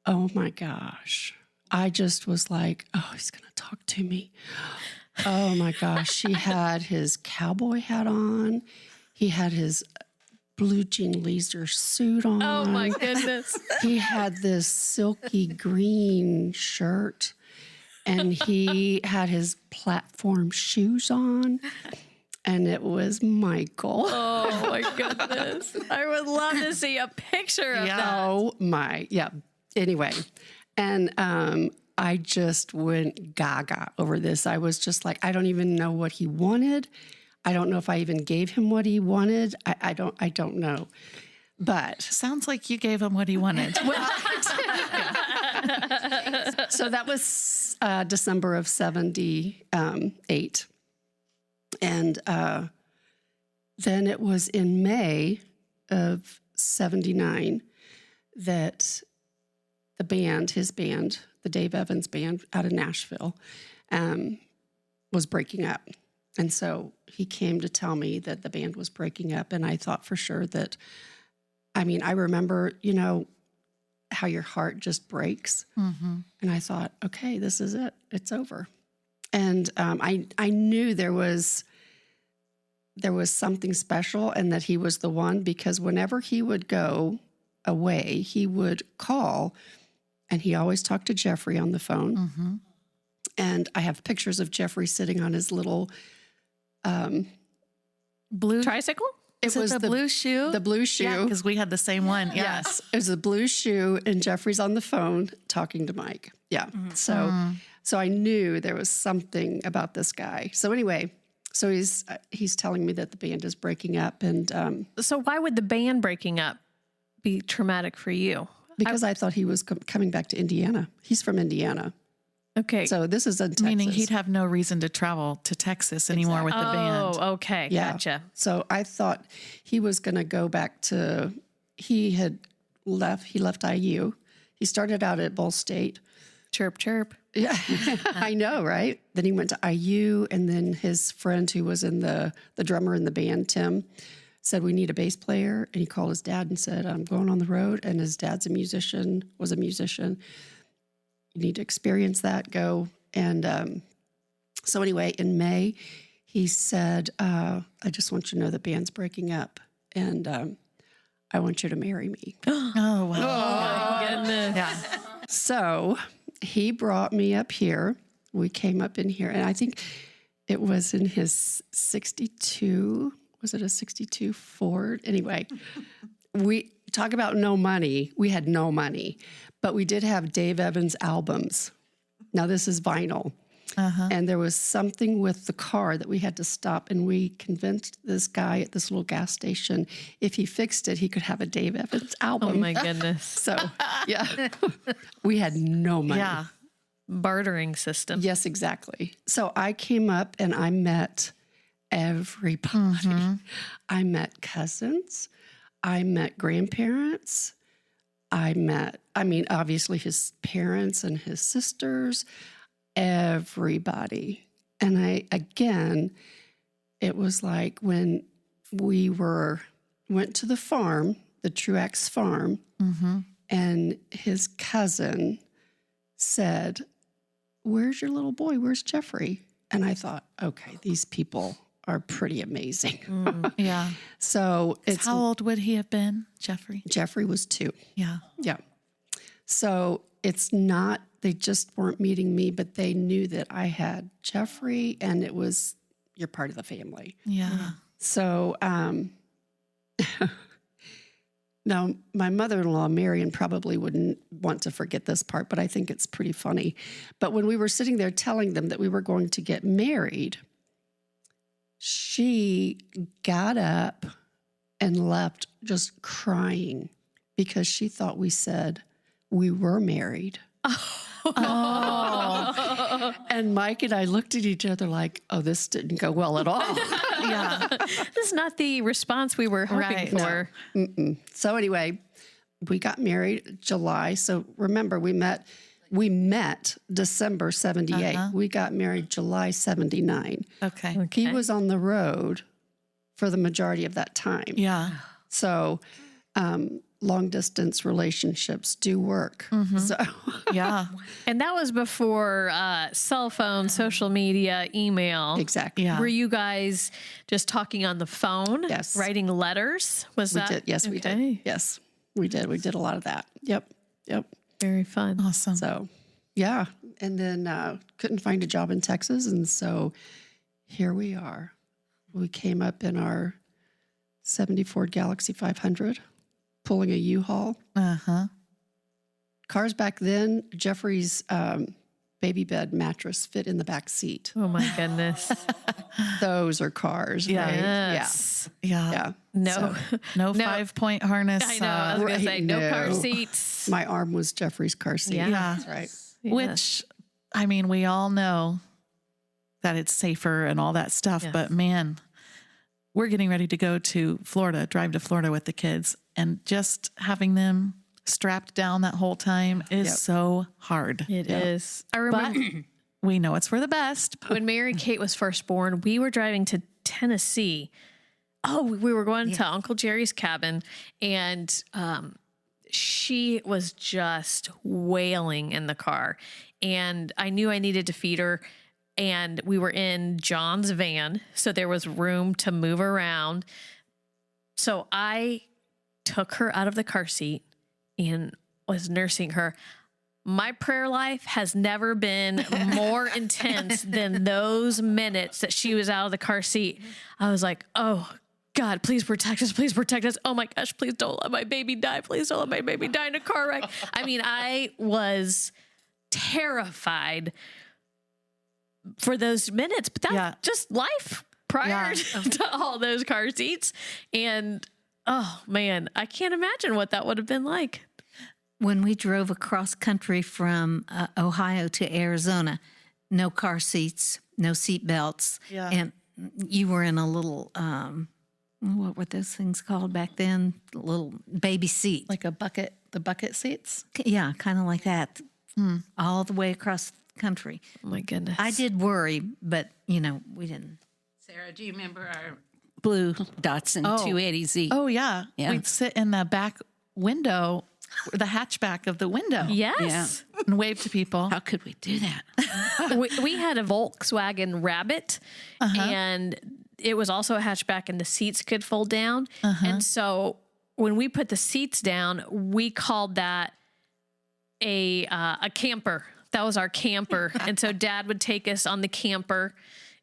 Oh my gosh. I just was like, oh, he's going to talk to me. Oh my gosh. He had his cowboy hat on. He had his blue jean leather suit on. Oh my goodness. He had this silky green shirt, and he had his platform shoes on. And it was Michael. Oh my goodness. I would love to see a picture of that. Oh my, yeah. Anyway, and I just went gaga over this. I was just like, I don't even know what he wanted. I don't know if I even gave him what he wanted. I don't know. But Sounds like you gave him what he wanted. so that was December of 78. And then it was in May of 79 that the band, his band, the Dave Evans band out of Nashville, was breaking up. And so he came to tell me that the band was breaking up. And I thought for sure that, I mean, I remember, you know, how your heart just breaks. And I thought, okay, this is it. It's over. And I knew there was something special and that he was the one, because whenever he would go away, he would call, and he always talked to Jeffrey on the phone. And I have pictures of Jeffrey sitting on his little Blue Tricycle? Is it the blue shoe? The blue shoe. Yeah, because we had the same one. Yeah. Yes, it was a blue shoe, and Jeffrey's on the phone talking to Mike. Yeah. So I knew there was something about this guy. So anyway, so he's telling me that the band is breaking up, and So why would the band breaking up be traumatic for you? because I thought he was coming back to Indiana. He's from Indiana. Okay. So this is in Texas. Meaning he'd have no reason to travel to Texas anymore with the band. Oh, okay. Yeah. Gotcha. So I thought he was going to go back to, he left IU. He started out at Ball State. Chirp, chirp. Yeah, I know, right? Then he went to IU, and then his friend who was in the drummer in the band, Tim, said, we need a bass player. And he called his dad and said, I'm going on the road. And his dad's was a musician. You need to experience that, go. And so anyway, in May, he said, I just want you to know the band's breaking up, and I want you to marry me. Oh, wow. Oh, goodness. Yeah. So he brought me up here. We came up in here, and I think it was in his 62. Was it a 62 Ford? Anyway, we talk about no money. We had no money, but we did have Dave Evans albums. Now this is vinyl. And there was something with the car that we had to stop. And we convinced this guy at this little gas station, if he fixed it, he could have a Dave Evans album. Oh my goodness. So, yeah, we had no money. Yeah. Bartering system. Yes, exactly. So I came up and I met everybody. I met cousins. I met grandparents. Obviously his parents and his sisters, everybody. And it was like when we went to the farm, the Truax farm, and his cousin said, "Where's your little boy? Where's Jeffrey?" And I thought, okay, these people are pretty amazing. Yeah. So it's How old would he have been, Jeffrey? Jeffrey was 2. Yeah. Yeah. So it's not, they just weren't meeting me, but they knew that I had Jeffrey and it was, you're part of the family. Yeah. So, now my mother-in-law, Marion, probably wouldn't want to forget this part, but I think it's pretty funny. But when we were sitting there telling them that we were going to get married, she got up and left just crying because she thought we said we were married. And Mike and I looked at each other like, oh, this didn't go well at all. Yeah. This is not the response we were hoping for. So anyway, we got married July. So remember, we met December 78. We got married July 79. Okay. He was on the road for the majority of that time. Yeah. So long distance relationships do work. So Yeah. And that was before cell phone, social media, email. exactly. Yeah. Were you guys just talking on the phone? Yes. Writing letters? Was We that? did. Yes, we did. Okay. Yes, we did. We did a lot of that. Yep. Very fun. Awesome. So, yeah. And then couldn't find a job in Texas. And so here we are. We came up in our 70 Ford Galaxy 500, pulling a U-Haul. Cars back then, Jeffrey's baby bed mattress fit in the back seat. Oh my goodness. Those are cars, right? Yes. Yeah. Yeah. No. So No 5-point harness. I know. I was going to say no car no. seats. my arm was Jeffrey's car seat. Yeah. That's right. Which, I mean, we all know that it's safer and all that stuff, but man, we're getting ready to go to Florida, drive to Florida with the kids, and just having them strapped down that whole time is so hard. It is. I remember We know it's for the best. when Mary Kate was first born, we were driving to Tennessee. Oh, we were going to Uncle Jerry's cabin, and she was just wailing in the car. And I knew I needed to feed her. And we were in John's van, so there was room to move around. So I took her out of the car seat and was nursing her. My prayer life has never been more intense than those minutes that she was out of the car seat. I was like, oh, God, please protect us. Please protect us. Oh, my gosh, please don't let my baby die. Please don't let my baby die in a car wreck. I mean, I was terrified for those minutes, but that's just life prior to all those car seats. And oh man, I can't imagine what that would have been like. When we drove across country from Ohio to Arizona, no car seats, no seat belts. Yeah. And you were in a little, what were those things called back then? A little baby seat. Like the bucket seats. Yeah, kind of like that. All the way across the country. Oh my goodness. I did worry, but, we didn't. Sarah, do you remember our blue Datsun 280Z? Oh, yeah. Yeah. We'd sit in the back window, the hatchback of the window. Yes. And wave to people. How could we do that? we had a Volkswagen Rabbit, and it was also a hatchback, and the seats could fold down. And so when we put the seats down, we called that a camper. That was our camper. And so Dad would take us on the camper.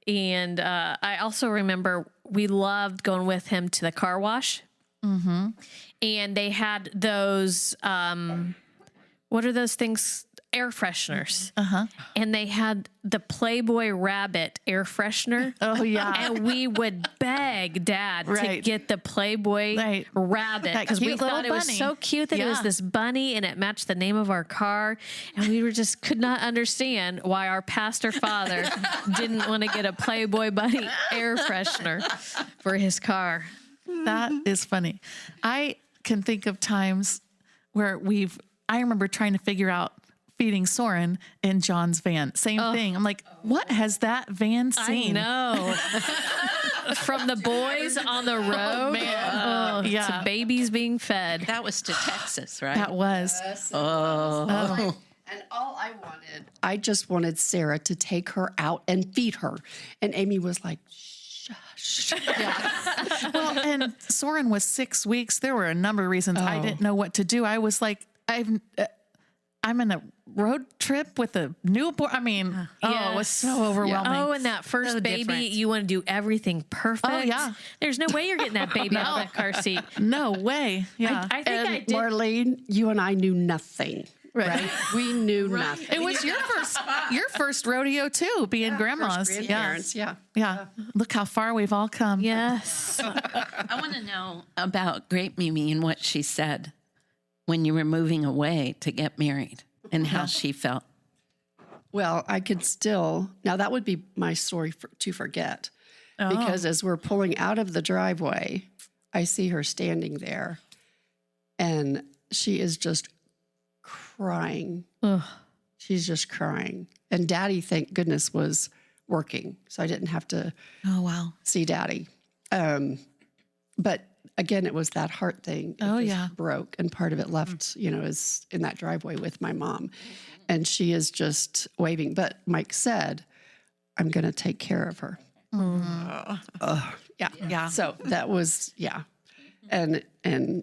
And I also remember we loved going with him to the car wash. And they had those, what are those things? air fresheners. And they had the Playboy Rabbit air freshener. Oh, yeah. And we would beg Dad to Right. get the Playboy Right. Rabbit That because we cute thought little it was bunny. so cute that it was Yeah. this bunny and it matched the name of our car. And we were just could not understand why our pastor father didn't want to get a Playboy bunny air freshener for his car. That is funny. I can think of times where I remember trying to figure out feeding Soren in John's van. Same thing. I'm like, what has that van seen? I know. From the boys on the road to babies being fed. That was to Texas, right? That was. And all I just wanted Sarah to take her out and feed her. And Amy was like, shush. Well, and Soren was 6 weeks. There were a number of reasons I didn't know what to do. I was like, I'm in a road trip with a newborn. I mean, it was so overwhelming. Oh, and that first So baby, different. you want to do everything perfect. Oh, yeah. There's no way you're getting that baby out of that car seat. No way. Yeah. I think And I did. Marlene, you and I knew nothing. Right? We knew nothing. It was your first rodeo too, being grandmas. Grandparents, yeah. Yeah. Look how far we've all come. Yes. I want to know about Great Mimi and what she said when you were moving away to get married and how she felt. Well, I could still, now that would be my story to forget. Because as we're pulling out of the driveway, I see her standing there and she is just crying. She's just crying. And Daddy, thank goodness, was working. So I didn't have to Oh, wow. see Daddy. But again, it was that heart thing. It just broke, and part of it left, is in that driveway with my mom. And she is just waving. But Mike said, I'm going to take care of her. Yeah. So that was, And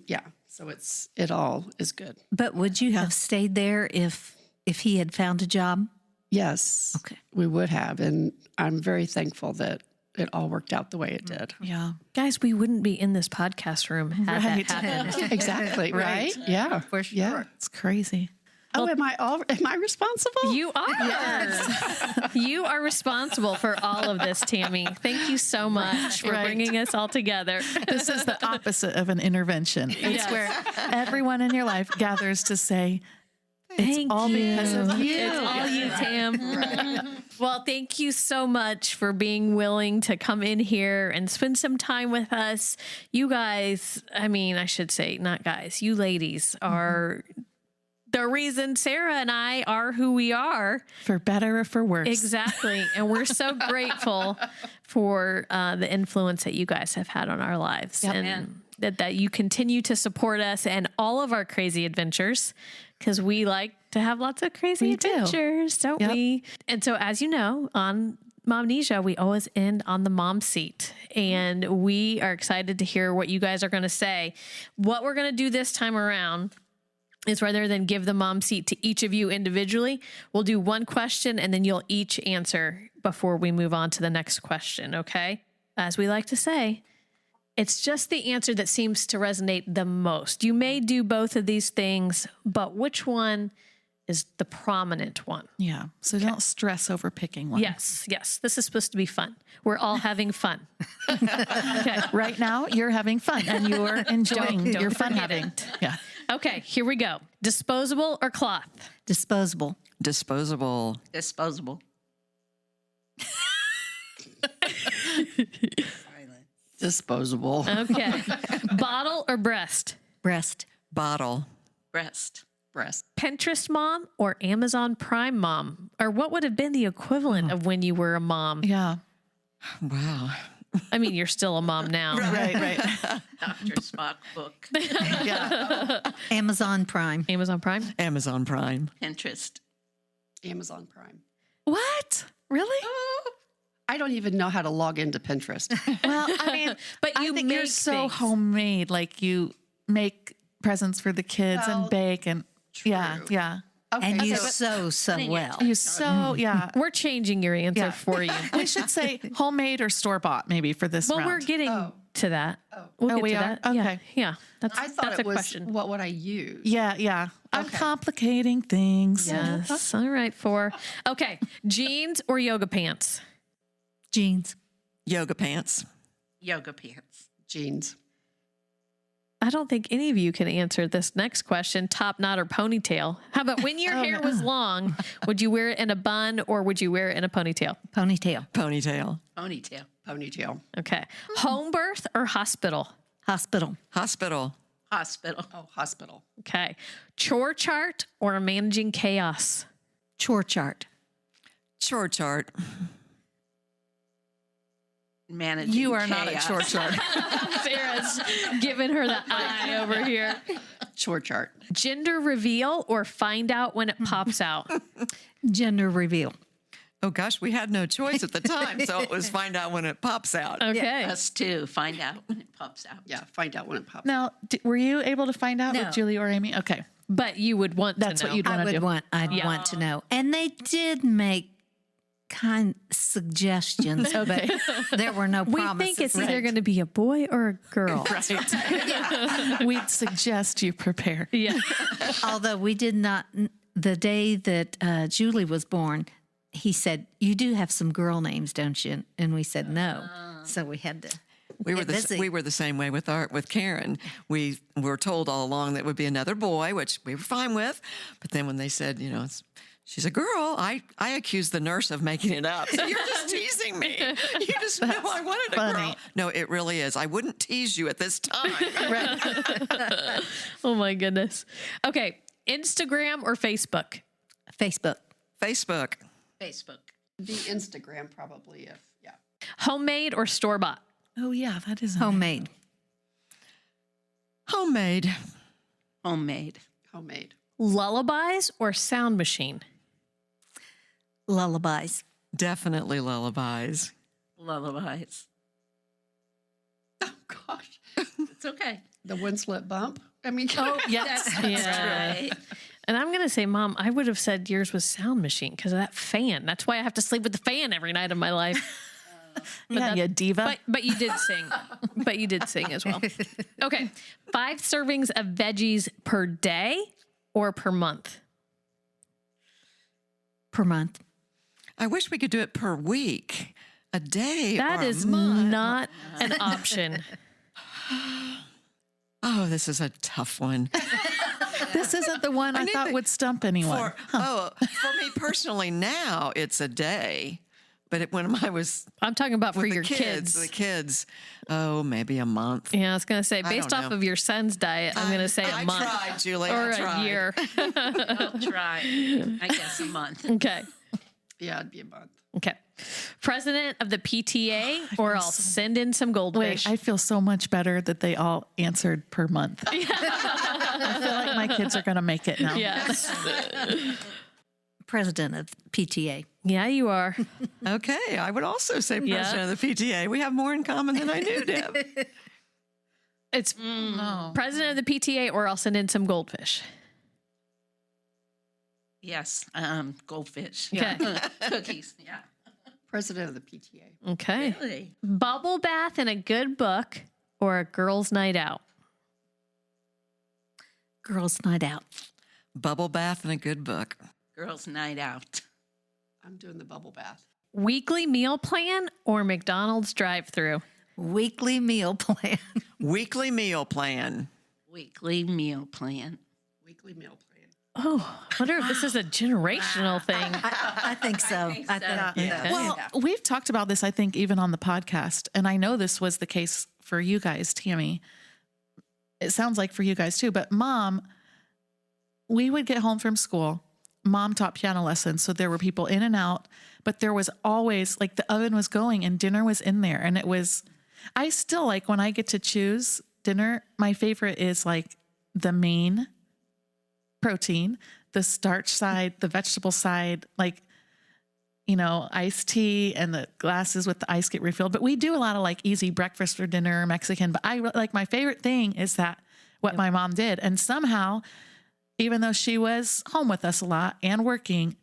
yeah. So it all is good. But would you have stayed there if he had found a job? Yes. Okay. We would have. And I'm very thankful that it all worked out the way it did. Yeah. Guys, we wouldn't be in this podcast room had that happened. Exactly. Right? Yeah. For sure. Yeah. It's crazy. Am I responsible? You are. You are responsible for all of this, Tammy. Thank you so much for bringing us all together. This is the opposite of an intervention. It's where everyone in your life gathers to say, it's all because of you. It's all you, Tam. Well, thank you so much for being willing to come in here and spend some time with us. You guys, I should say, not guys, you ladies are the reason Sarah and I are who we are. For better or for worse. Exactly. And we're so grateful for the influence that you guys have had on our lives. And that you continue to support us and all of our crazy adventures, because we like to have lots of crazy adventures, don't we? And so, as you know, on Momnesia, we always end on the mom seat, and we are excited to hear what you guys are going to say. What we're going to do this time around is, rather than give the mom seat to each of you individually, we'll do one question and then you'll each answer before we move on to the next question, okay? As we like to say, it's just the answer that seems to resonate the most. You may do both of these things, but which one is the prominent one? Yeah. So don't stress over picking one. Yes. This is supposed to be fun. We're all having fun. Okay. Right now, you're having fun and you're enjoying your fun forget having. it. Yeah. Okay, here we go. Disposable or cloth? Disposable. Disposable. Disposable. Disposable. Okay. Bottle or breast? Breast. Bottle. Breast. Breast. Pinterest mom or Amazon Prime mom? Or what would have been the equivalent of when you were a mom? Yeah. Wow. You're still a mom now. Right. Dr. Spock book. Yeah. Amazon Prime. Amazon Prime? Amazon Prime. Pinterest. Amazon Prime. What? Really? I don't even know how to log into Pinterest. Well, But I you think you're make so things. homemade. Like you make presents for the kids and bake and yeah. And you sew so well. You so, yeah. We're changing your answer Yeah. for you. We should say homemade or store-bought maybe for this Well, round. we're getting to that. We'll get we to are? that. Yeah. Okay. Yeah. That's I thought that's it a was question. what would I use? Yeah. I'm complicating things. Yes. All right. 4. Okay. Jeans or yoga pants? Jeans. Yoga pants. Yoga pants. Jeans. I don't think any of you can answer this next question. Top knot or ponytail? How about when your hair was long, would you wear it in a bun or would you wear it in a ponytail? Ponytail. Ponytail. Ponytail. Ponytail. Okay. Home birth or hospital? Hospital. Hospital. Hospital. Oh, hospital. Okay. Chore chart or managing chaos? Chore chart. Chore chart. Managing You are not a chaos. chore chart. Sarah's giving her the eye over here. Chore chart. Gender reveal or find out when it pops out? Gender reveal. Oh gosh, we had no choice at the time, so it was find out when it pops out. Okay. Us too. Find out when it pops out. Yeah, find out when it pops. Now, were you able to find out No. with Julie or Amy? Okay. But you would want That's to what know. you'd want to do. I'd want to know. And they did make kind suggestions, but there were no We promises. think it's either going to be a boy or a girl. We'd suggest you prepare. Yeah. Although we did not, the day that Julie was born, he said, "You do have some girl names, don't you?" And we said no. So we had to. We were get busy. we were the same way with Karen. We were told all along that it would be another boy, which we were fine with. But then when they said, she's a girl, I accused the nurse of making it up. So you're just teasing me. You just know I wanted a funny. girl. No, it really is. I wouldn't tease you at this time. Oh my goodness. Okay. Instagram or Facebook? Facebook. Facebook. Facebook. The Instagram probably yeah. Homemade or store bought? Oh, yeah, that is Homemade. Homemade. Homemade. Homemade. Lullabies or sound machine? Lullabies. Definitely lullabies. Lullabies. Oh gosh. It's okay. The Winslet bump. I mean, Yes. Yeah. Right. And I'm going to say, Mom, I would have said yours was sound machine because of that fan. That's why I have to sleep with the fan every night of my life. Yeah, you diva. But you did sing. But you did sing as well. Okay. 5 servings of veggies per day or per month? Per month. I wish we could do it per week. A day. That or a is month. not an option. Oh, this is a tough one. This isn't the one I need thought the- would stump anyone. For me personally, now it's a day. But when I was I'm talking about for with your the kids, oh, maybe a month. Yeah, I was going to say, based don't off know. of your son's diet, I'm going to say a I month tried, Julie. or I a tried. year. I'll try. I guess a month. Okay. yeah, it'd be a month. Okay. President of the PTA, or I'll send in some goldfish. Wait, I feel so much better that they all answered per month. I feel like my kids are going to make it now. Yes. President of PTA. Yeah, you are. Okay, I would also say Yeah. president of the PTA. We have more in common than I knew, Deb. It's president of the PTA, or I'll send in some goldfish. Yes. Goldfish. Okay. Cookies. Yeah. President of the PTA. Okay. Really? Bubble bath and a good book, or a girls' night out. Girls' night out. Bubble bath and a good book. Girls' night out. I'm doing the bubble bath. Weekly meal plan or McDonald's drive-through. Weekly meal plan. Weekly meal plan. Weekly meal plan. Weekly meal plan. Oh, I wonder if this is a generational thing. I think so. I think so. Well, we've talked about this, I think, even on the podcast. And I know this was the case for you guys, Tammy. It sounds like for you guys too. But Mom, we would get home from school. Mom taught piano lessons. So there were people in and out. But there was always, like, the oven was going and dinner was in there. And it was, I still like when I get to choose dinner, my favorite is like the main protein, the starch side, the vegetable side, like, iced tea and the glasses with the ice get refilled. But we do a lot of like easy breakfast or dinner, Mexican. But I like my favorite thing is that what my mom did. And somehow even though she was home with us a lot and working,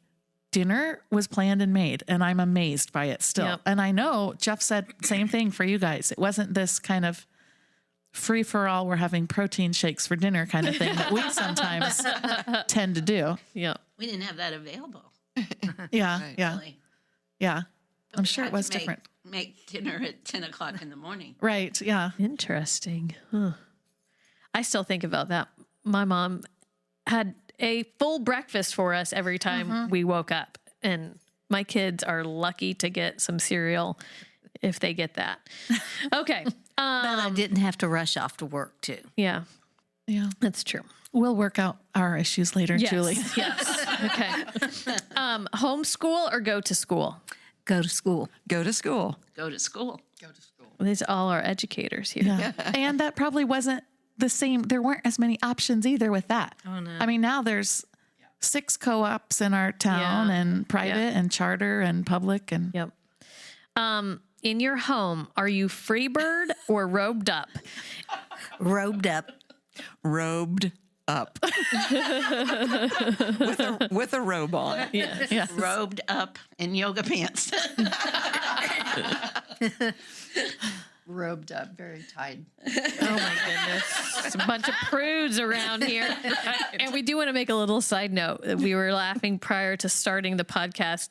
dinner was planned and made, and I'm amazed by it still. Yep. And I know Jeff said same thing for you guys. It wasn't this kind of free for all, we're having protein shakes for dinner kind of thing that we sometimes tend to do. Yeah. We didn't have that available. Yeah. Right. Yeah. Really. Yeah. But I'm we sure it had was to different. Make dinner at 10 o'clock in the morning. Right. Yeah. Interesting. Huh. I still think about that. My mom had a full breakfast for us every time we woke up, and my kids are lucky to get some cereal if they get that. Okay. But I didn't have to rush off to work too. Yeah, Yeah. that's true. We'll work out our issues later, Yes. Julie. Yes. Okay. Homeschool or go to school? Go to school. Go to school. Go to school. These all are educators here. Yeah. And that probably wasn't the same. There weren't as many options either with that. Oh, no. I mean, now there's 6 co-ops in our town Yeah. and private Yeah. and charter and public. And Yep. In your home, are you freebird or robed up? Robed up. Robed up. with a robe on. yeah. Robed up in yoga pants. Robed up, very tight. Oh my goodness. It's a bunch of prudes around here. And we do want to make a little side note. We were laughing prior to starting the podcast.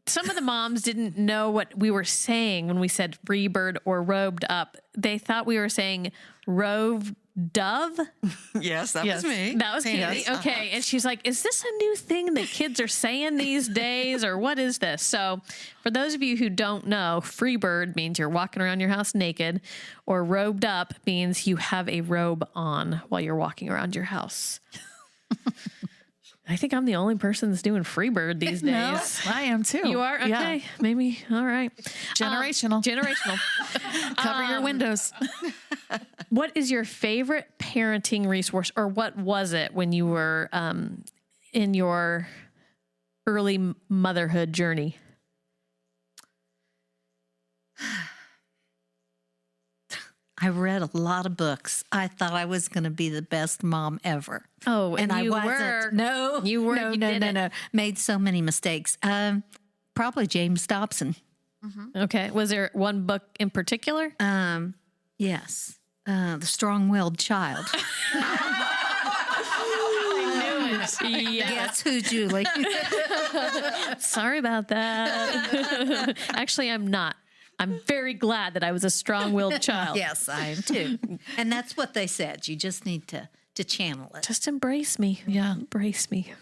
Some of the moms didn't know what we were saying when we said freebird or robed up. They thought we were saying roved dove. Yes, that was me. That was Candy. Okay. And she's like, is this a new thing that kids are saying these days, or what is this? So for those of you who don't know, freebird means you're walking around your house naked, or robed up means you have a robe on while you're walking around your house. I think I'm the only person that's doing freebird these days. No, I am too. You are? Okay. Yeah. Maybe. All right. Generational. Generational. Cover your windows. What is your favorite parenting resource, or what was it when you were in your early motherhood journey? I read a lot of books. I thought I was going to be the best mom ever. Oh, and I you wasn't. were. No, You were. No, You no, did no, it. no. Made so many mistakes. Probably James Dobson. Okay. Was there one book in particular? Yes. The Strong-Willed Child. Yeah. Guess who, Julie? Sorry about that. Actually, I'm not. I'm very glad that I was a strong-willed child. Yes, I am too. And that's what they said. You just need to channel it. Just embrace me. Yeah. Embrace me.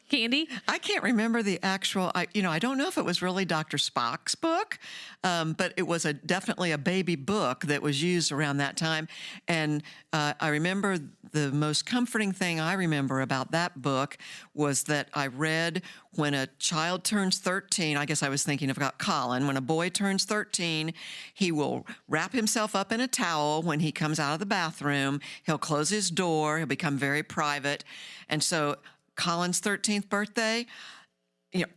Candy? I can't remember the actual. I don't know if it was really Dr. Spock's book, but it was definitely a baby book that was used around that time. And I remember the most comforting thing I remember about that book was that I read when a child turns 13. I guess I was thinking about Colin. When a boy turns 13, he will wrap himself up in a towel when he comes out of the bathroom. He'll close his door. He'll become very private. And so Colin's 13th birthday,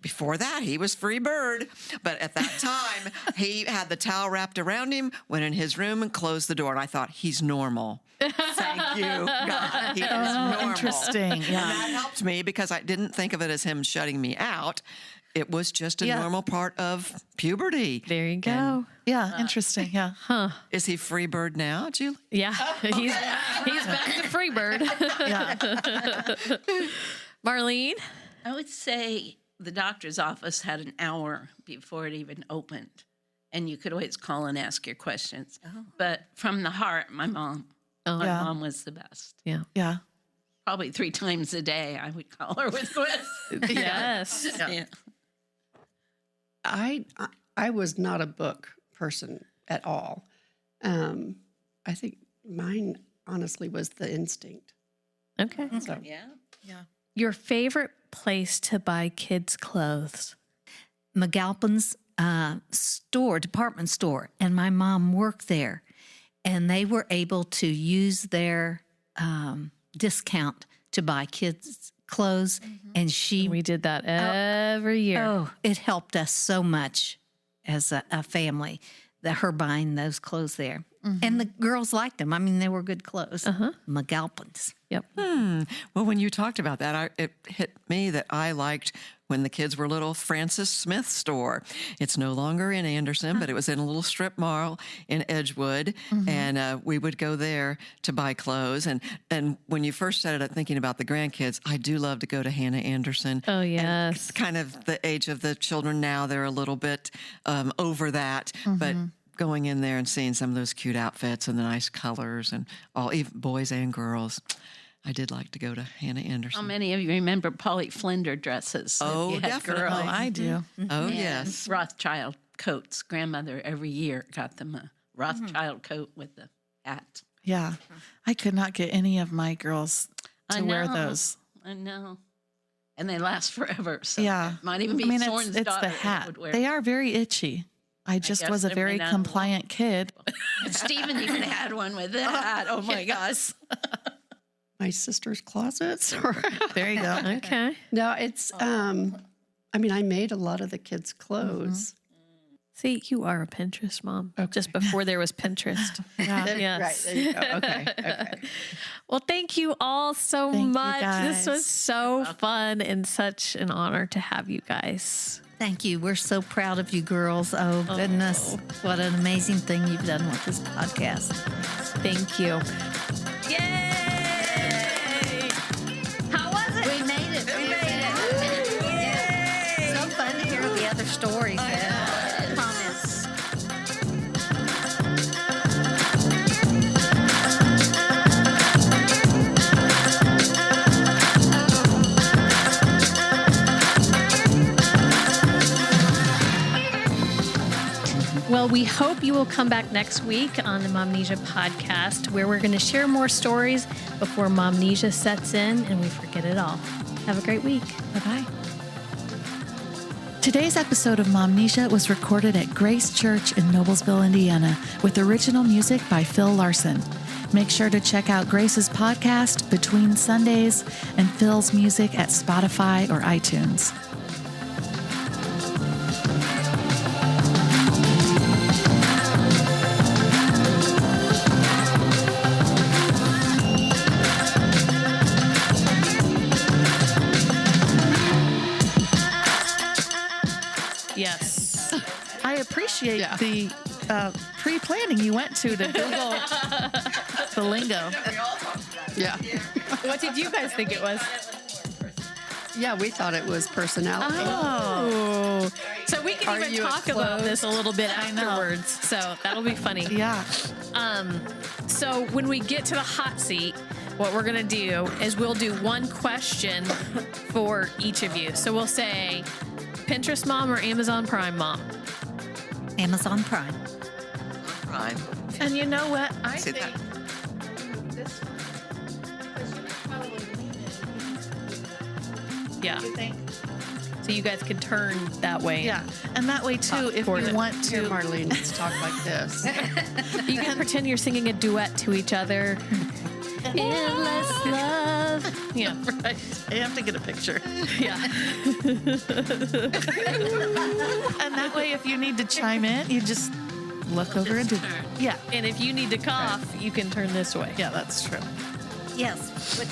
before that, he was free bird. But at that time, he had the towel wrapped around him, went in his room and closed the door. And I thought, he's normal. Thank you, God. He is normal. Interesting. And Yeah. that helped me because I didn't think of it as him shutting me out. It was just a Yeah. normal part of puberty. There you go. Yeah. Interesting. Yeah. Is he free bird now, Julie? Yeah. He's back to freebird. Yeah. Marlene? I would say the doctor's office had an hour before it even opened, and you could always call and ask your questions. But from the heart, my mom was the best. Yeah. Yeah. Probably 3 times a day, I would call her with questions. Yes. Yeah. I was not a book person at all. I think mine honestly was the instinct. Okay. So Yeah. Your favorite place to buy kids' clothes? McAlpin's department store, and my mom worked there, and they were able to use their discount to buy kids' clothes, and We did that every year. it helped us so much as a family, that her buying those clothes there. And the girls liked them. I mean, they were good clothes. McAlpins. Yep. Well, when you talked about that, it hit me that I liked when the kids were little Francis Smith store. It's no longer in Anderson, but it was in a little strip mall in Edgewood, and we would go there to buy clothes. And when you first started thinking about the grandkids, I do love to go to Hannah Anderson. Oh, And yes. it's kind of the age of the children now. They're a little bit over that, but going in there and seeing some of those cute outfits and the nice colors and all, even boys and girls. I did like to go to Hannah Anderson. How many of you remember Polly Flinders dresses? that Oh, you had definitely. girls? Oh, I do. Oh, And yes. Rothschild coats. Grandmother every year got them a Rothschild coat with the hat. Yeah. I could not get any of my girls I to wear know. those. I know. And they last forever. So Yeah. it might even be Soren's it's daughter the that hat. would wear They are very itchy. I just guess was a they very ran out of compliant kid. Stephen even had one with that. Oh my gosh. My sister's closets. There you go. Okay. No, it's, I mean, I made a lot of the kids' clothes. See, you are a Pinterest mom. Just before there was Pinterest. Yes. Right, there you go. Okay. Well, thank you all so Thank you, much. This guys. was so fun and such an honor to have you guys. Thank you. We're so proud of you girls. Oh, goodness. What an amazing thing you've done with this podcast. Thank you. Yay! How was it? We made it. We made it. Yay! So fun to hear the other stories and comments. Well, we hope you will come back next week on the Momnesia podcast, where we're going to share more stories before Momnesia sets in and we forget it all. Have a great week. Bye-bye. Today's episode of Momnesia was recorded at Grace Church in Noblesville, Indiana, with original music by Phil Larson. Make sure to check out Grace's podcast, Between Sundays, and Phil's music at Spotify or iTunes. Yes. I appreciate the pre-planning you went to Google the lingo. Yeah. What did you guys think it was? Yeah, we thought it was personality. Oh. So we can Are even you talk about this a little bit I know. afterwards. So that'll be funny. Yeah. So when we get to the hot seat, what we're going to do is we'll do one question for each of you. So we'll say Pinterest mom or Amazon Prime mom. Amazon Prime. Prime. And you know what? I See think that? this one, because you could probably lean it. Yeah. You think? So you guys can turn that way. Yeah. And that way, too, if toward you it. want Here, to. Marlene, let's talk like this. You can pretend you're singing a duet to each other. Endless love. Yeah. Right. I have to get a picture. Yeah. And that way, if you need to chime in, you just look over and do. Yeah. And if you need to cough, you can turn this way. Yeah, that's true. Yes. Which,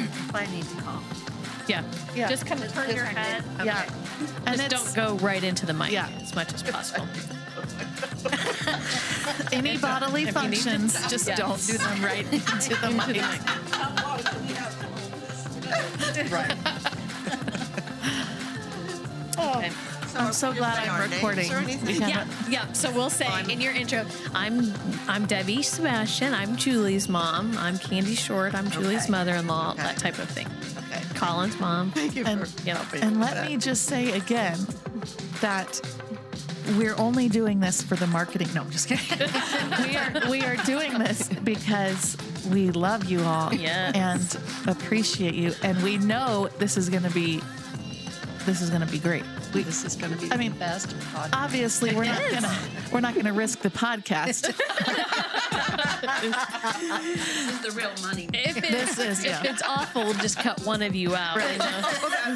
if I need to call. Yeah. Yeah. Just kind of turn your head. Yeah. And Just it's- don't go right into the mic Yeah. as much as possible. Any bodily If you need to- functions, just Yeah. don't do them right into the mic. Okay. I'm so glad I'm recording. We Yeah, haven't- yeah. So we'll say in your intro, I'm Debbie Sebastian. I'm Julie's mom. I'm Candy Short. I'm Julie's mother-in-law. That type of thing. Okay. Colin's mom. Thank you And- for You know. And let me just say again that we're only doing this for the marketing. No, I'm just kidding. we are doing this because we love you all Yes. and appreciate you, and we know this is going to be great. this is going to be I mean, the best podcast. Obviously, we're not gonna risk the podcast. This is the real money. If This is, yeah. it's awful, we'll just cut one of you out. Right.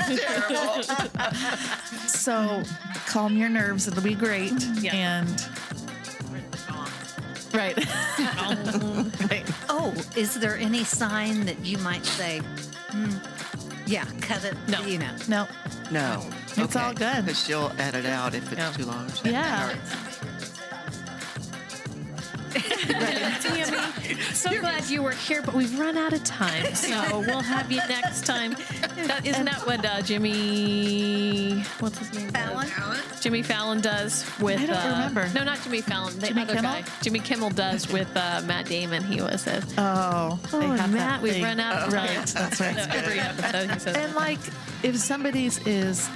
You know? So calm your nerves. It'll be great. Yeah. And Right. Oh, is there any sign that you might say, yeah, cut it? No. You know. No. No. It's all good. Because she'll edit out if it's too long. Yeah. Tammy, so glad you were here, but we've run out of time, so we'll have you next time. Isn't that what Jimmy? What's his name? Fallon? Jimmy Fallon does with. I don't remember. No, not Jimmy Fallon. The Jimmy other Kimmel? guy. Jimmy Kimmel does with Matt Damon. He was says, Oh, they have Matt, that we've thing. run out of time. That's right. So every episode he says. And like, if somebody's is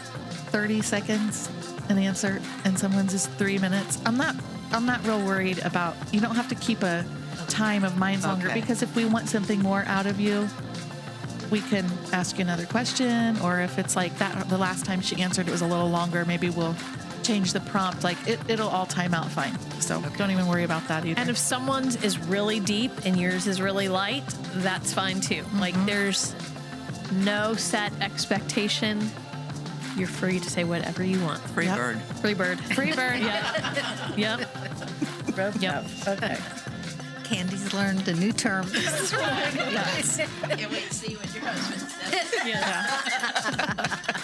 30 seconds an answer and someone's is 3 minutes, I'm not real worried about. You don't have to keep a time of mine's longer, Okay. because if we want something more out of you, we can ask you another question. Or if it's like that, the last time she answered it was a little longer, maybe we'll change the prompt. Like it'll all time out fine. So don't even worry about that either. And if someone's is really deep and yours is really light, that's fine too. Like there's no set expectation. You're free to say whatever you want. Free bird. Free bird. Free bird. Yep. Yep. Okay. Candy's learned a new term. Can't wait to see what your husband says. Yeah.